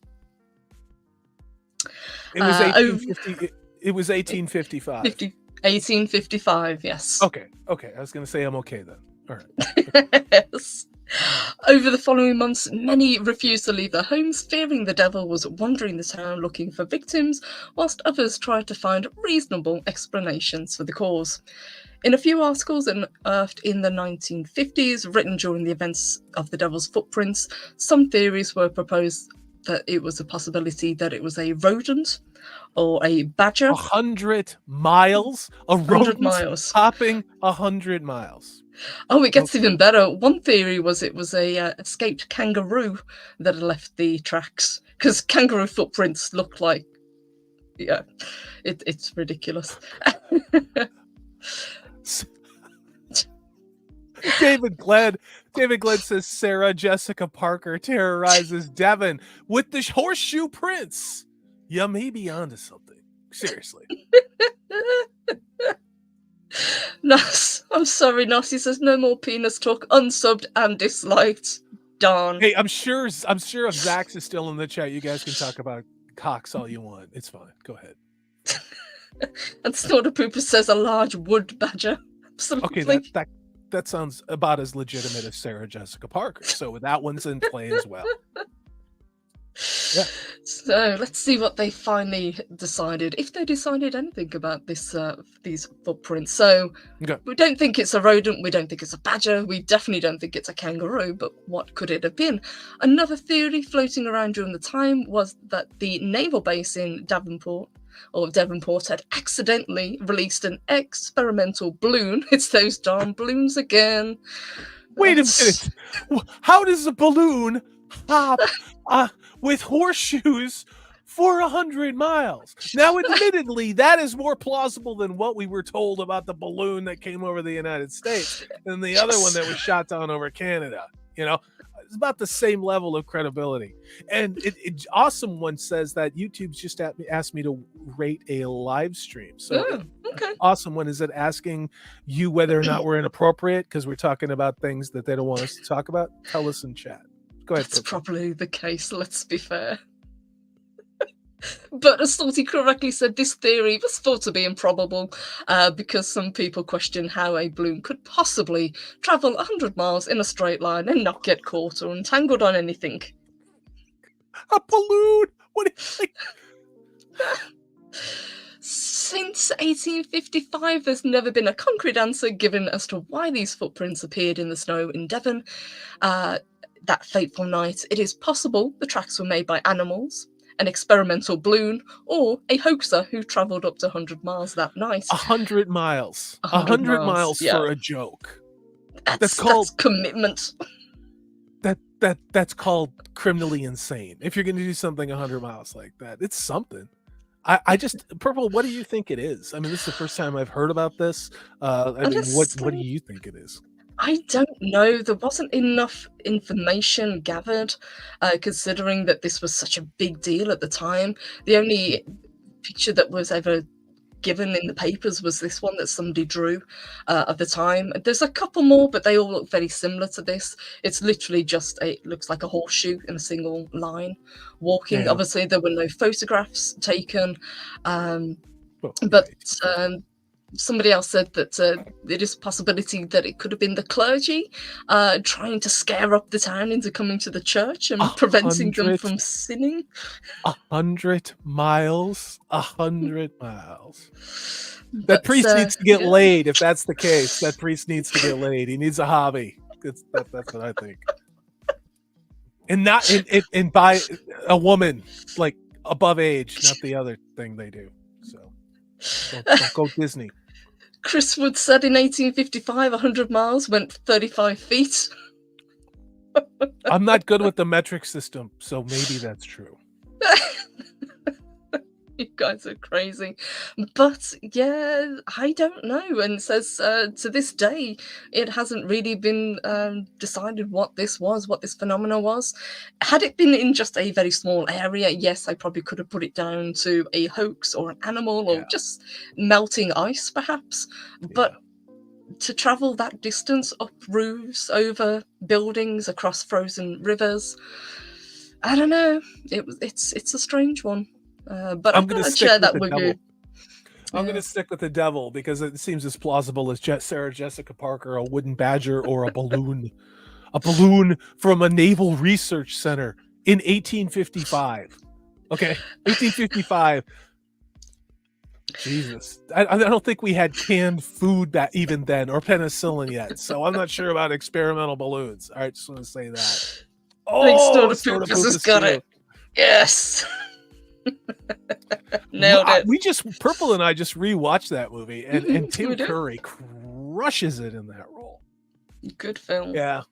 It was 1850. It was 1855. 1855, yes. Okay. I was going to say I'm okay then. All right. Yes. Over the following months, many refused to leave their homes, fearing the devil was wandering the town looking for victims, whilst others tried to find reasonable explanations for the cause. In a few articles unearthed in the 1950s, written during the events of the devil's footprints, some theories were proposed that it was a possibility that it was a rodent or a badger. 100 miles? A rodent 100 miles. hopping 100 miles. Oh, it gets even better. One theory was it was a escaped kangaroo that had left the tracks, because kangaroo footprints look like, it's ridiculous. David Glenn says Sarah Jessica Parker terrorizes Devon with the horseshoe prints. You may be onto something. Seriously. Nos, I'm sorry, Nos. He says no more penis talk. Unsubbed and disliked. Darn. Hey, I'm sure if Zax is still in the chat, you guys can talk about cocks all you want. It's fine. Go ahead. And Snorter Pooper says a large wood badger. Absolutely. Okay, that sounds about as legitimate as Sarah Jessica Parker. So that one's in play as well. Yeah. So let's see what they finally decided, if they decided anything about this, these footprints. So we don't think it's a rodent, we don't think it's a badger, we definitely don't think it's a kangaroo, but what could it have been? Another theory floating around during the time was that the naval base in Devonport had accidentally released an experimental balloon. It's those darn balloons again. Wait a minute. How does a balloon hop with horseshoes for 100 miles? Now, admittedly, that is more plausible than what we were told about the balloon that came over the United States and the other one that was shot down over Canada. It's about the same level of credibility. And Awesome One says that YouTube's just asked me to rate a live stream. So okay. Awesome One, is it asking you whether or not we're inappropriate because we're talking about things that they don't want us to talk about? Tell us in chat. Go ahead. That's probably the case, let's be fair. But as Salty correctly said, this theory was thought to be improbable because some people question how a balloon could possibly travel 100 miles in a straight line and not get caught or entangled on anything. A balloon? What do you think? Since 1855, there's never been a concrete answer given as to why these footprints appeared in the snow in Devon that fateful night. It is possible the tracks were made by animals, an experimental balloon, or a hoaxer who travelled up to 100 miles that night. 100 miles. 100 miles for a joke. That's commitment. That's called criminally insane. If you're going to do something 100 miles like that, it's something. I just, Purple, what do you think it is? I mean, this is the first time I've heard about this. What do you think it is? I don't know. There wasn't enough information gathered, considering that this was such a big deal at the time. The only picture that was ever given in the papers was this one that somebody drew of the time. There's a couple more, but they all look very similar to this. It's literally just it looks like a horseshoe in a single line walking. Yeah. Obviously, there were no photographs taken, Well, but yeah, somebody else said that it is a possibility that it could have been the clergy trying to scare up the town into coming to the church and preventing them from sinning. 100 miles. 100 miles. That But, priest needs to get yeah. laid. If that's the case, that priest needs to get laid. He needs a hobby. That's what I think. And not and by a woman like above age, not the other thing they do. So don't go Disney. Chris Wood said in 1855, 100 miles went 35 feet. I'm not good with the metric system, so maybe that's true. You guys are crazy. But yeah, I don't know. And it says to this day, it hasn't really been decided what this was, what this phenomena was. Had it been in just a very small area, yes, I probably could have put it down to a hoax or an animal or just melting ice, perhaps. But to travel that distance up roofs, over buildings, across frozen rivers, I don't know. It's a strange one. But I'm going to share that with you. I'm going to stick with the devil because it seems as plausible as Sarah Jessica Parker, a wooden badger, or a balloon. A balloon from a naval research center in 1855. Okay, 1855. Jesus. I don't think we had canned food even then or penicillin yet. So I'm not sure about experimental balloons. All right, just want to say that. Oh, Soda Poopus has got it. Yes. Nailed it. Purple and I just rewatched that movie, and Tim Curry crushes it in that role. Good film. Yeah.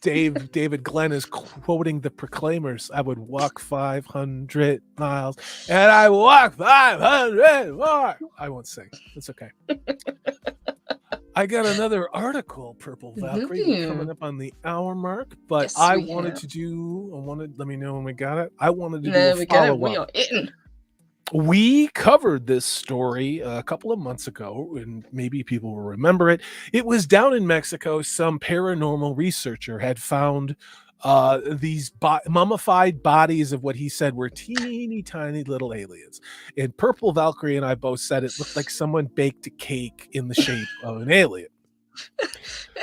David Glenn is quoting the Proclaimers. I would walk 500 miles, and I walk 500 more. I won't sing. It's okay. I got another article, Purple Valkyrie, coming up on the hour mark, but yes, let me know when we got it. I wanted to do a follow-up. We are in. We covered this story a couple of months ago, and maybe people will remember it. It was down in Mexico. Some paranormal researcher had found these mummified bodies of what he said were teeny tiny little aliens. And Purple Valkyrie and I both said it looked like someone baked a cake in the shape of an alien.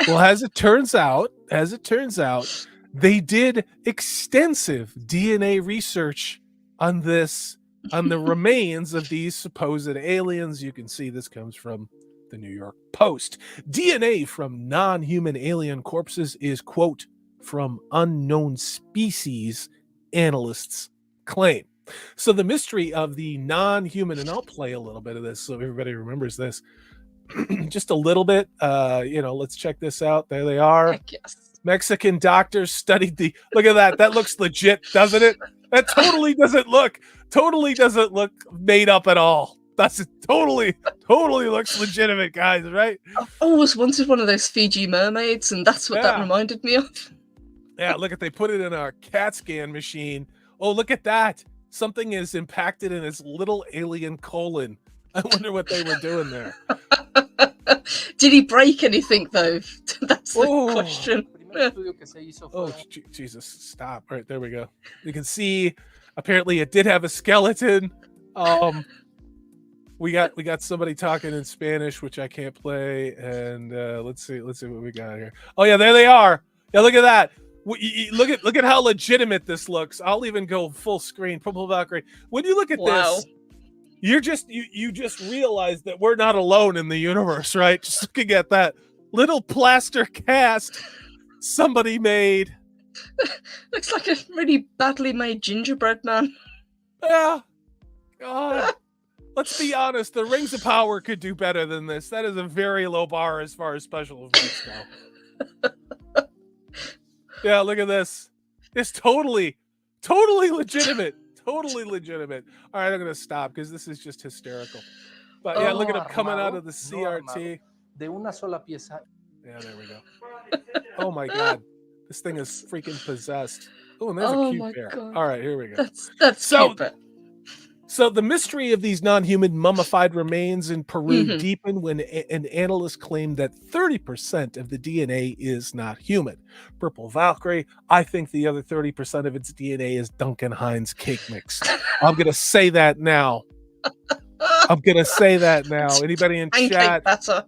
Well, as it turns out, they did extensive DNA research on the remains of these supposed aliens. You can see this comes from the New York Post. DNA from non-human alien corpses is, quote, from unknown species, analysts claim. So the mystery of the non-human, and I'll play a little bit of this so everybody remembers this, just a little bit. Let's check this out. There they are. Heck yes. Mexican doctors studied look at that. That looks legit, doesn't it? That totally doesn't look made up at all. That's totally looks legitimate, guys, right? I've always wanted one of those Fiji mermaids, and that's what that reminded me of. Yeah, look at they put it in our CAT scan machine. Oh, look at that. Something is impacted in his little alien colon. I wonder what they were doing there. Did he break anything, though? That's the question. Oh, Jesus, stop. All right, there we go. You can see, apparently it did have a skeleton. We got somebody talking in Spanish, which I can't play. And let's see what we got here. Oh, yeah, there they are. Yeah, look at that. Look at how legitimate this looks. I'll even go full screen. Purple Valkyrie. When you look at this, you just realize that we're not alone in the universe, right? Just looking at that little plaster cast somebody made. Looks like a really badly made gingerbread man. Yeah. God. Let's be honest. The Rings of Power could do better than this. That is a very low bar as far as special effects go. Yeah, look at this. It's totally legitimate. Totally legitimate. All right, I'm going to stop because this is just hysterical. But yeah, look at him coming out of the CRT. De una sola pieza. Yeah, there we go. Oh my God. This thing is freaking possessed. Oh, and there's a cute bear. God. All right, here we go. That's cute. So the mystery of these non-human mummified remains in Peru Mhm. deepened when an analyst claimed that 30% of the DNA is not human. Purple Valkyrie, I think the other 30% of its DNA is Duncan Hines cake mix. I'm gonna say that now. I'm gonna say that now. It's Anybody in pancake chat? batter.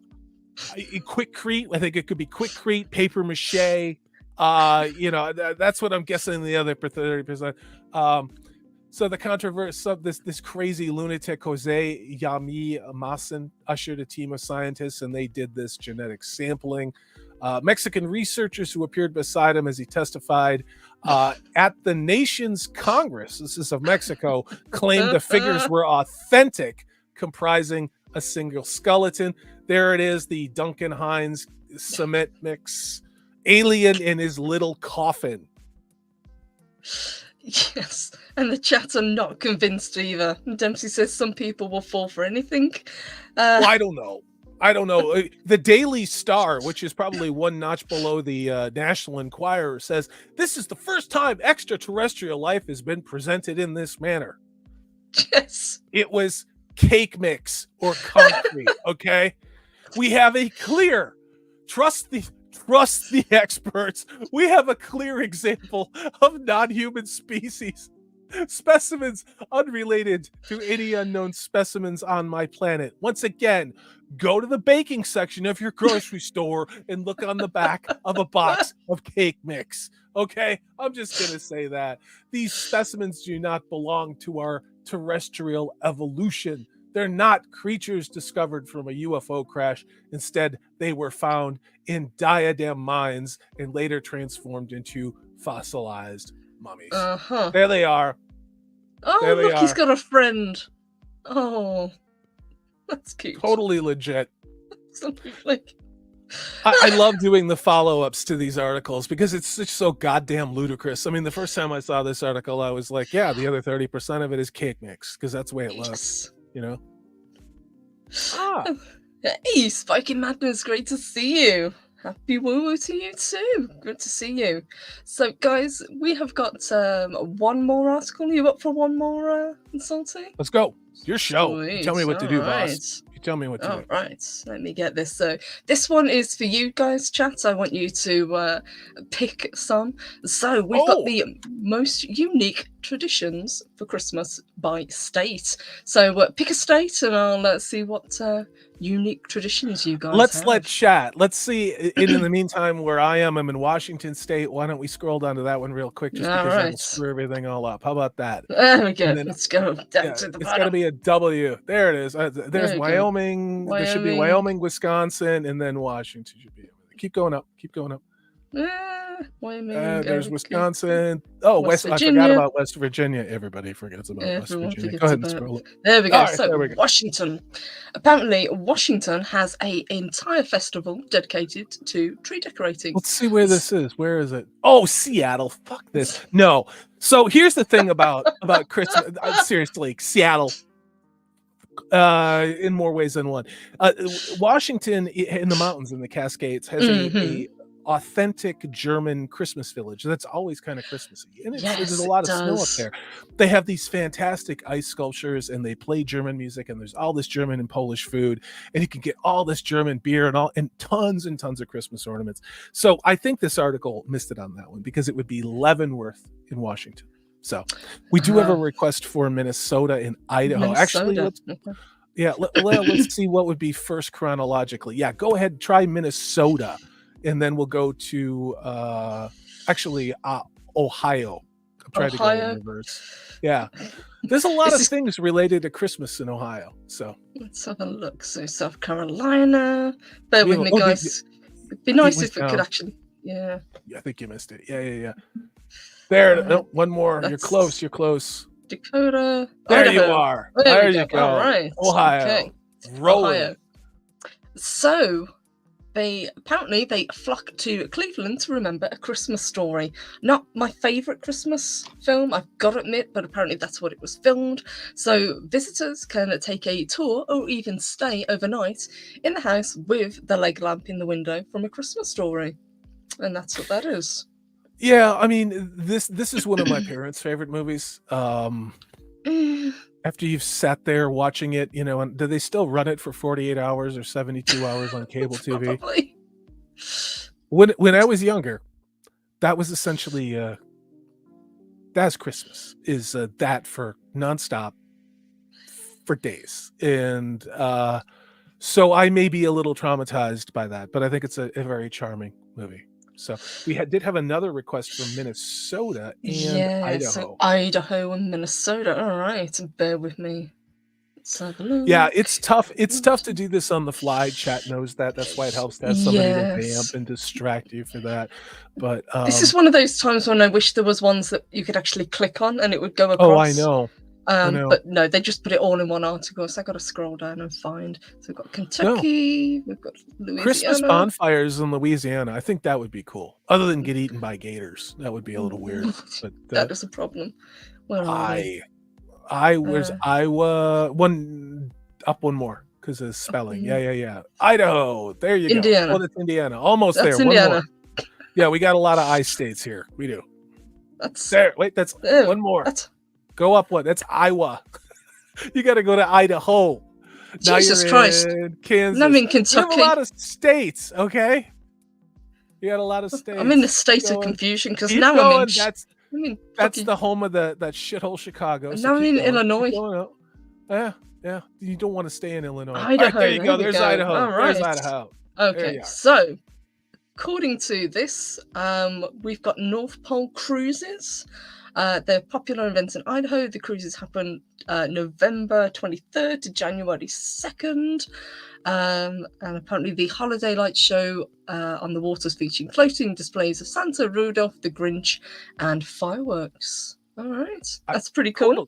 Quickcrete. I think it could be quickcrete, paper mache. That's what I'm guessing. The other 30%. So the controversy of this crazy lunatic Jose Yami Masin ushered a team of scientists, and they did this genetic sampling. Mexican researchers who appeared beside him as he testified at the nation's Congress, this is of Mexico, claimed the figures were authentic, comprising a single skeleton. There it is, the Duncan Hines cement mix, alien in his little coffin. Yes, and the chat are not convinced either. Dempsey says some people will fall for anything. Well, I don't know. The Daily Star, which is probably one notch below the National Enquirer, says this is the first time extraterrestrial life has been presented in this manner. Yes. It was cake mix or concrete. Okay, we have a clear, trust the experts. We have a clear example of non-human species. Specimens unrelated to any unknown specimens on my planet. Once again, go to the baking section of your grocery store and look on the back of a box of cake mix. Okay, I'm just going to say that. These specimens do not belong to our terrestrial evolution. They're not creatures discovered from a UFO crash. Instead, they were found in diadem mines and later transformed into fossilized mummies. Uh-huh. There they are. Oh, There they look, he's are. got a friend. Oh, that's cute. Totally legit. Absolutely. I love doing the follow-ups to these articles because it's just so goddamn ludicrous. I mean, the first time I saw this article, I was like, yeah, the other 30% of it is cake mix because that's the way it looks, you know? Hey, Spiky Madness, great to see you. Happy woo woo to you too. Good to see you. So, guys, we have got one more article. You up for one more, Salty? Let's go. Your show. Sweet. You tell me what to do, Alright. boss. You tell me what to do. All right, let me get this. So this one is for you guys, chat. I want you to pick some. So we've got the most unique traditions for Christmas by state. So pick a state, and I'll see what unique traditions you guys Let's have. let chat. Let's see. In the meantime, where I'm in Washington State. Why don't we scroll down to that one real quick, just because that'll screw everything all up. How about that? There we go. Then, let's go down to the bottom. It's got to be a W. There it is. There's Wyoming. There should be Wyoming, Wisconsin, and then Washington should be. Keep going up. Keep going up. Wyoming. There's Wisconsin. Oh, West Virginia. I forgot about West Virginia. Everybody forgets about West Virginia. Go ahead and scroll up. There we go. Right, so there we go. Washington. Apparently, Washington has an entire festival dedicated to tree decorating. Let's see where this is. Where is it? Oh, Seattle. Fuck this. No. So here's the thing about Christmas. Seriously, Seattle. In more ways than one. Washington in the mountains in the Cascades has a authentic German Christmas village that's always kind of Christmassy, and there's a lot of snow up there. They have these fantastic ice sculptures, and they play German music, and there's all this German and Polish food, and you can get all this German beer and tons of Christmas ornaments. So I think this article missed it on that one because it would be Leavenworth in Washington. So we do have a request for Minnesota and Idaho. Actually, let's see what would be first chronologically. Yeah, go ahead, try Minnesota, and then we'll go to Ohio. I'm trying to go in reverse. Yeah, there's a lot of things related to Christmas in Ohio. So let's have a look. So South Carolina. Bear with me, guys. It'd be nice if it could actually. Yeah. I think you missed it. Yeah. There, one more. You're close. Dakota. There Idaho. you are. There you go. All right. Ohio. Okay. Ohio. So they flock to Cleveland to remember A Christmas Story. Not my favorite Christmas film, I've got to admit, but apparently that's what it was filmed. So visitors can take a tour or even stay overnight in the house with the leg lamp in the window from A Christmas Story. And that's what that is. Yeah, I mean, this is one of my parents' favorite movies. And after you've sat there watching it, you know, and do they still run it for 48 hours or 72 hours on cable TV? Probably. When I was younger, that was essentially that's Christmas. Is that for nonstop for days, and so I may be a little traumatized by that, but I think it's a very charming movie. So we did have another request from Minnesota and Yeah, so Idaho. Idaho and Minnesota. All right, bear with me. Let's have a look. Yeah, it's tough. It's tough to do this on the fly. Chat knows that. That's why it helps to have somebody to vamp Yes. and distract you for that. But This is one of those times when I wish there was ones that you could actually click on and it would go oh, I across. know. I know. But no, they just put it all in one article, so I got to scroll down and find. So we've got Kentucky, we've got Louisiana. Christmas bonfires in Louisiana. I think that would be cool. Other than get eaten by gators, that would be a little weird. But that is a problem. Where are they? Where's Iowa? One more because of spelling. Yeah. Idaho. There you Indiana. go. Oh, that's Indiana. Almost That's there. Indiana. One more. Yeah, we got a lot of I states here. We do. That's There. Wait, that's one more. Go up one. That's Iowa. You got to go to Idaho. Jesus now you're Christ. in Kansas. I'm in You Kentucky. have a lot of states, okay? You got a lot of states. I'm in the state of confusion because now I'm in that's the home of that shithole Chicago. So now I'm in Illinois. Yeah. You don't want to stay in Illinois. Idaho. Right, there you go. There's Idaho. All right. There's Idaho. Okay, so according to this, we've got North Pole cruises. They're popular events in Idaho. The cruises happen November 23rd to January 2nd. And apparently the holiday light show on the waters featuring floating displays of Santa, Rudolph, the Grinch, and fireworks. All right. That's pretty cool.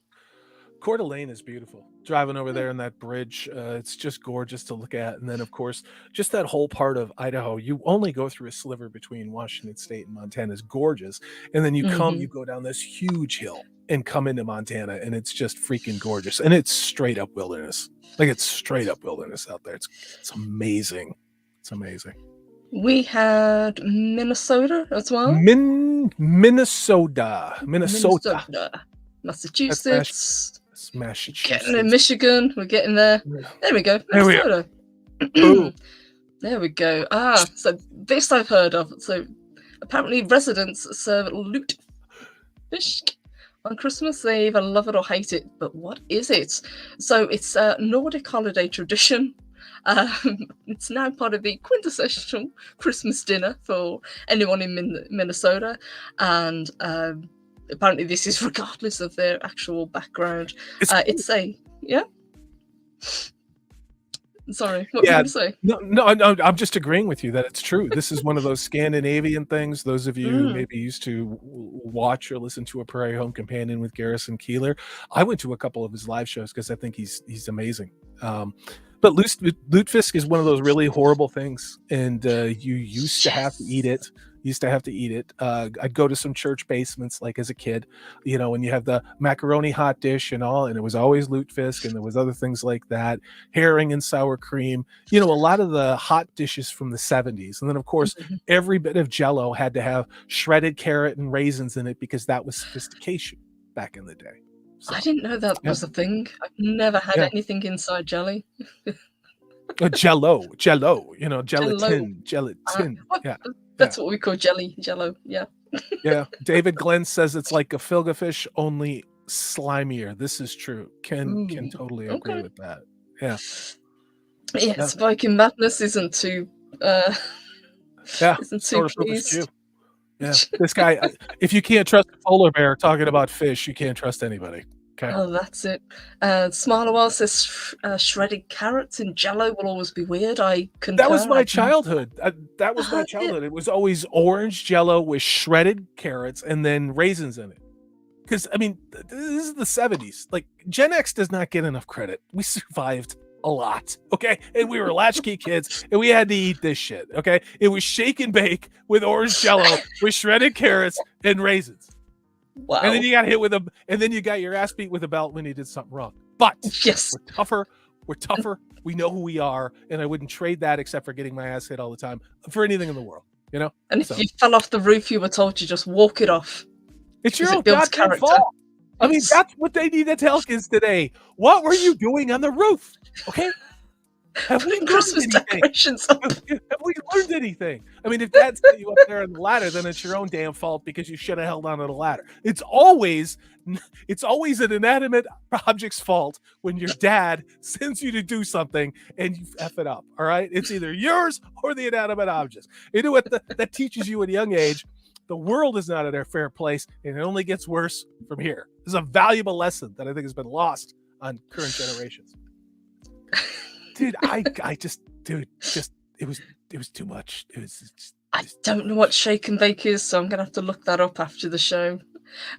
Coeur d'Alene is beautiful. Driving over there in that bridge, it's just gorgeous to look at. And then, of course, just that whole part of Idaho, you only go through a sliver between Washington State and Montana is gorgeous. And then you go down this huge hill and come into Montana, and it's just freaking gorgeous. And it's straight up wilderness. Like, it's straight up wilderness out there. It's amazing. It's amazing. We had Minnesota as well. Minnesota. Massachusetts. Massachusetts. Getting in Michigan. We're getting there. There we go. Minnesota. There we go. So this I've heard of. So apparently residents serve lutefisk on Christmas. They either love it or hate it. But what is it? So it's a Nordic holiday tradition. It's now part of the quintessential Christmas dinner for anyone in Minnesota. And apparently this is regardless of their actual background. Sorry, what were you going to say? No, I'm just agreeing with you that it's true. This is one of those Scandinavian things. Those of you who maybe used to watch or listen to A Prairie Home Companion with Garrison Keillor, I went to a couple of his live shows because I think he's amazing. But lutefisk is one of those really horrible things, and you used to have to eat it. I'd go to some church basements like as a kid, you know, and you have the macaroni hot dish and all, and it was always lutefisk, and there was other things like that, herring and sour cream, you know, a lot of the hot dishes from the 70s. And then of course every bit of Jell-O had to have shredded carrot and raisins in it because that was sophistication back in the day. So, I didn't know that was a thing. I've never had anything inside jelly. Jell-O, you know, gelatin. That's what we call Jell-O. Yeah. Yeah. David Glenn says it's like a filga fish, only slimier. This is true. Can totally agree with that. Yeah. Yeah, Spiking Madness isn't too isn't too pleased. Yeah. This guy, if you can't trust a polar bear talking about fish, you can't trust anybody. Okay. Oh, that's it. Smarterwell says shredded carrots in Jell-O will always be weird. I concur. That was my childhood. That was my childhood. It was always orange Jell-O with shredded carrots and then raisins in it. Because, I mean, this is the 70s. Like, Gen X does not get enough credit. We survived a lot, okay? And we were latchkey kids, and we had to eat this shit, okay? It was shake and bake with orange Jell-O with shredded carrots and raisins. Wow. And then you got hit with and then you got your ass beat with a belt when you did something wrong. But yes, we're tougher. We know who we are, and I wouldn't trade that except for getting my ass hit all the time for anything in the world, you know? And if you fell off the roof, you were told to just walk it off. It's your own goddamn fault. I mean, that's what they need to tell kids today. What were you doing on the roof? Okay? Have we Putting learned Christmas anything? decorations up. Have we learned anything? I mean, if dad set you up there on the ladder, then it's your own damn fault because you should have held on to the ladder. It's always an inanimate object's fault when your dad sends you to do something and you F it up. All right? It's either yours or the inanimate objects. You know what that teaches you at a young age? The world is not at a fair place, and it only gets worse from here. This is a valuable lesson that I think has been lost on current generations. Dude, it was too much. I don't know what shake and bake is, so I'm gonna have to look that up after the show.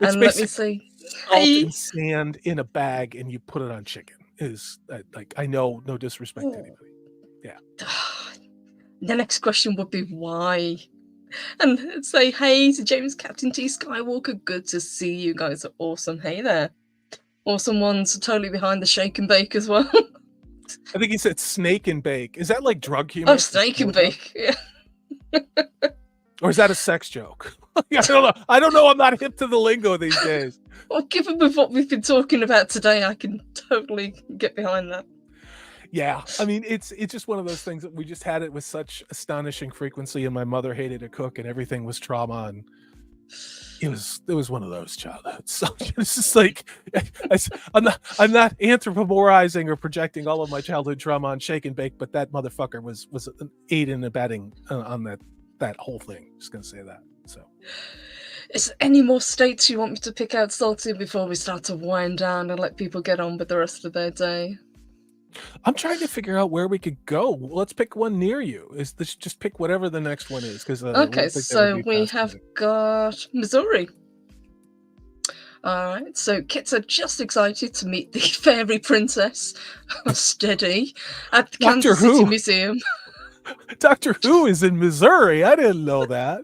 It's And let me see. salt and sand in a bag, and you put it on chicken. I know, no disrespect to anybody. Yeah. The next question would be why? And say, hey to James Captain T Skywalker, good to see you guys are awesome. Hey there. Awesome ones totally behind the shake and bake as well. I think he said snake and bake. Is that like drug humor? Oh, snake and bake. Yeah. Or is that a sex joke? I don't know. I'm not hip to the lingo these days. Well, given with what we've been talking about today, I can totally get behind that. Yeah, I mean, it's just one of those things that we just had it with such astonishing frequency, and my mother hated to cook, and everything was trauma, and it was one of those childhoods. So it's just like I'm not anthropomorphizing or projecting all of my childhood trauma on shake and bake, but that motherfucker was an aid and abetting on that whole thing. Just gonna say that. So, is there any more states you want me to pick out, Salty, before we start to wind down and let people get on with the rest of their day? I'm trying to figure out where we could go. Let's pick one near you. Just pick whatever the next one is, because okay, so we have got Missouri. All right, so kids are just excited to meet the fairy princess, Steady, at the Kansas City Museum. Doctor Who is in Missouri. I didn't know that.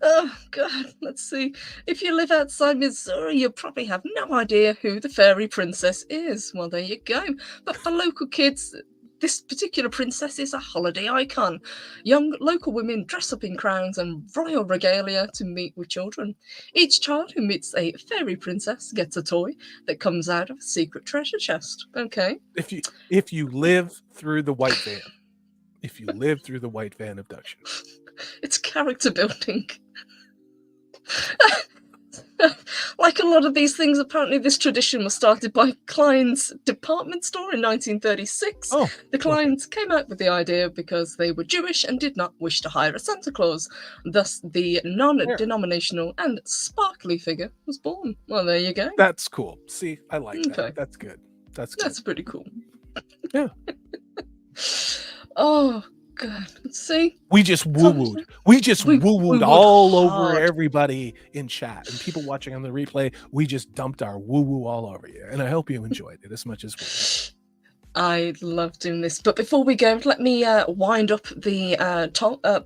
Oh god, let's see. If you live outside Missouri, you'll probably have no idea who the fairy princess is. Well, there you go. But for local kids, this particular princess is a holiday icon. Young local women dress up in crowns and royal regalia to meet with children. Each child who meets a fairy princess gets a toy that comes out of a secret treasure chest. Okay. If you live through the white van. If you live through the white van abduction. It's character building. Like a lot of these things, apparently this tradition was started by Klein's department store in 1936. Oh, the Kleins came out with the idea because they were Jewish and did not wish to hire a Santa Claus. Thus, the non-denominational and sparkly figure was born. Well, there you go. That's cool. See, I like that. That's good. That's pretty cool. Yeah. Oh, God. Let's see. We just woo-wooed. We woo-wooed all over everybody in chat. And people watching on the replay, we just dumped our woo-woo all over you. And I hope you enjoyed it as much as we did. I love doing this. But before we go, let me wind up the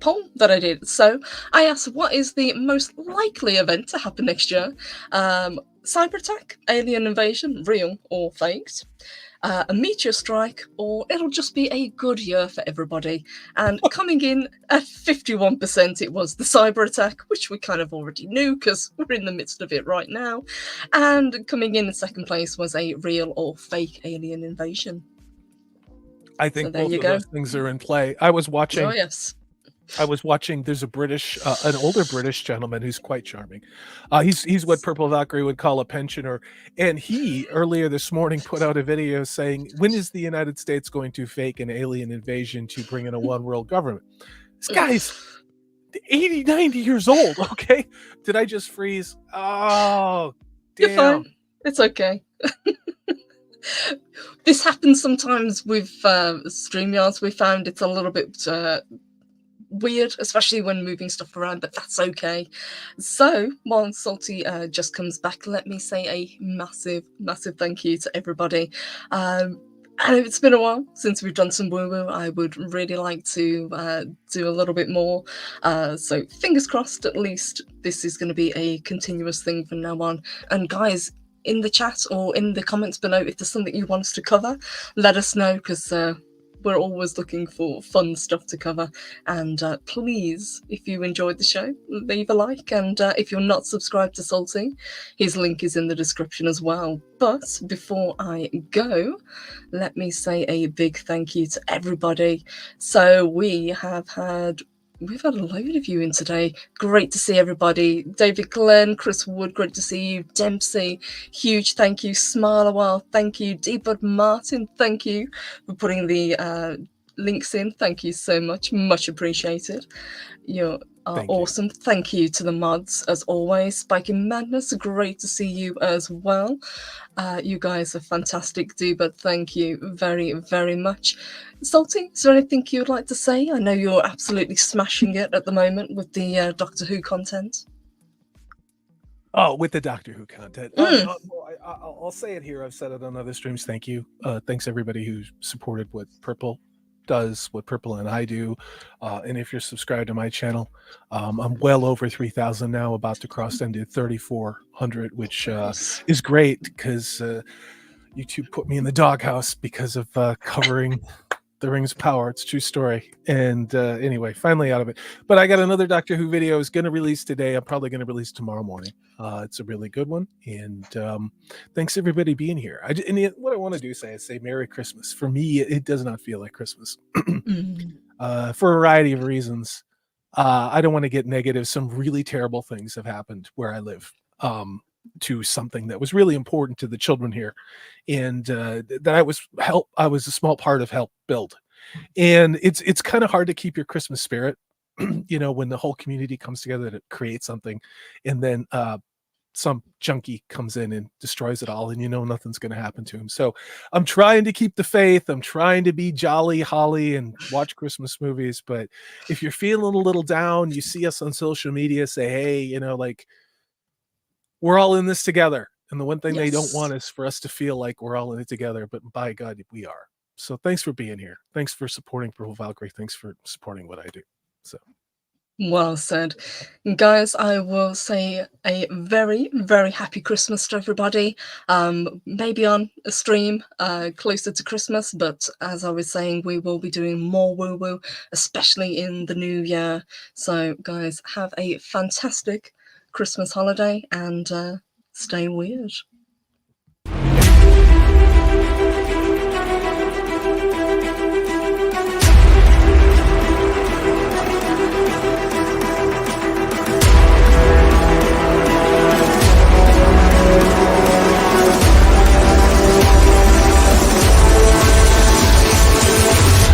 poll that I did. So I asked, what is the most likely event to happen next year? Cyber attack, alien invasion, real or faked? A meteor strike, or it'll just be a good year for everybody. And coming in at 51%, it was the cyber attack, which we kind of already knew because we're in the midst of it right now. And coming in second place was a real or fake alien invasion. I think both of those things are in play. I was watching. Oh, yes. There's an older British gentleman who's quite charming. He's what Purple Valkyrie would call a pensioner. And he, earlier this morning, put out a video saying, when is the United States going to fake an alien invasion to bring in a one world government? This guy's 80, 90 years old, okay? Did I just freeze? Oh, damn. You're fine. It's okay. This happens sometimes with StreamYards. We found it's a little bit weird, especially when moving stuff around, but that's okay. So while Salty just comes back, let me say a massive thank you to everybody. And it's been a while since we've done some woo woo. I would really like to do a little bit more, so fingers crossed, at least this is going to be a continuous thing from now on. And guys, in the chat or in the comments below, if there's something you want us to cover, let us know, because we're always looking for fun stuff to cover. And please, if you enjoyed the show, leave a like. And if you're not subscribed to Salty, his link is in the description as well. But before I go, let me say a big thank you to everybody. So we've had a load of you in today. Great to see everybody. David Glenn, Chris Wood, great to see you. Dempsey, huge thank you. Smile a while, thank you. D-Bud Martin, thank you for putting the links in. Thank you so much. Much appreciated. You're awesome. Thank you to the mods, as always. Spiking Madness, great to see you as well. You guys are fantastic, but thank you very, very much. Salty, is there anything you'd like to say? I know you're absolutely smashing it at the moment with the Doctor Who content. Oh, with the Doctor Who content. I'll say it here. I've said it on other streams. Thank you. Thanks everybody who supported what Purple does, what Purple and I do. And if you're subscribed to my channel, I'm well over 3,000 now, about to cross into 3,400, which is great because YouTube put me in the doghouse because of covering the Rings of Power. It's a true story. And anyway, finally out of it. But I got another Doctor Who video is going to release today. I'm probably going to release tomorrow morning. It's a really good one. And thanks everybody being here. What I want to do is say Merry Christmas. For me, it does not feel like Christmas. For a variety of reasons. I don't want to get negative. Some really terrible things have happened where I live. To something that was really important to the children here, and that I was a small part of help build. And it's kind of hard to keep your Christmas spirit, when the whole community comes together to create something, and then some junkie comes in and destroys it all, and nothing's going to happen to him. So I'm trying to keep the faith. I'm trying to be jolly holly and watch Christmas movies. But if you're feeling a little down, you see us on social media, say, hey, we're all in this together. And the one thing they don't want is for us to feel like we're all in it together, but by God, we are. So thanks for being here. Thanks for supporting Purple Valkyrie. Thanks for supporting what I do. So well said. Guys, I will say a very, very happy Christmas to everybody. Maybe on a stream closer to Christmas, but as I was saying, we will be doing more woo-woo, especially in the new year. So guys, have a fantastic Christmas holiday and stay weird.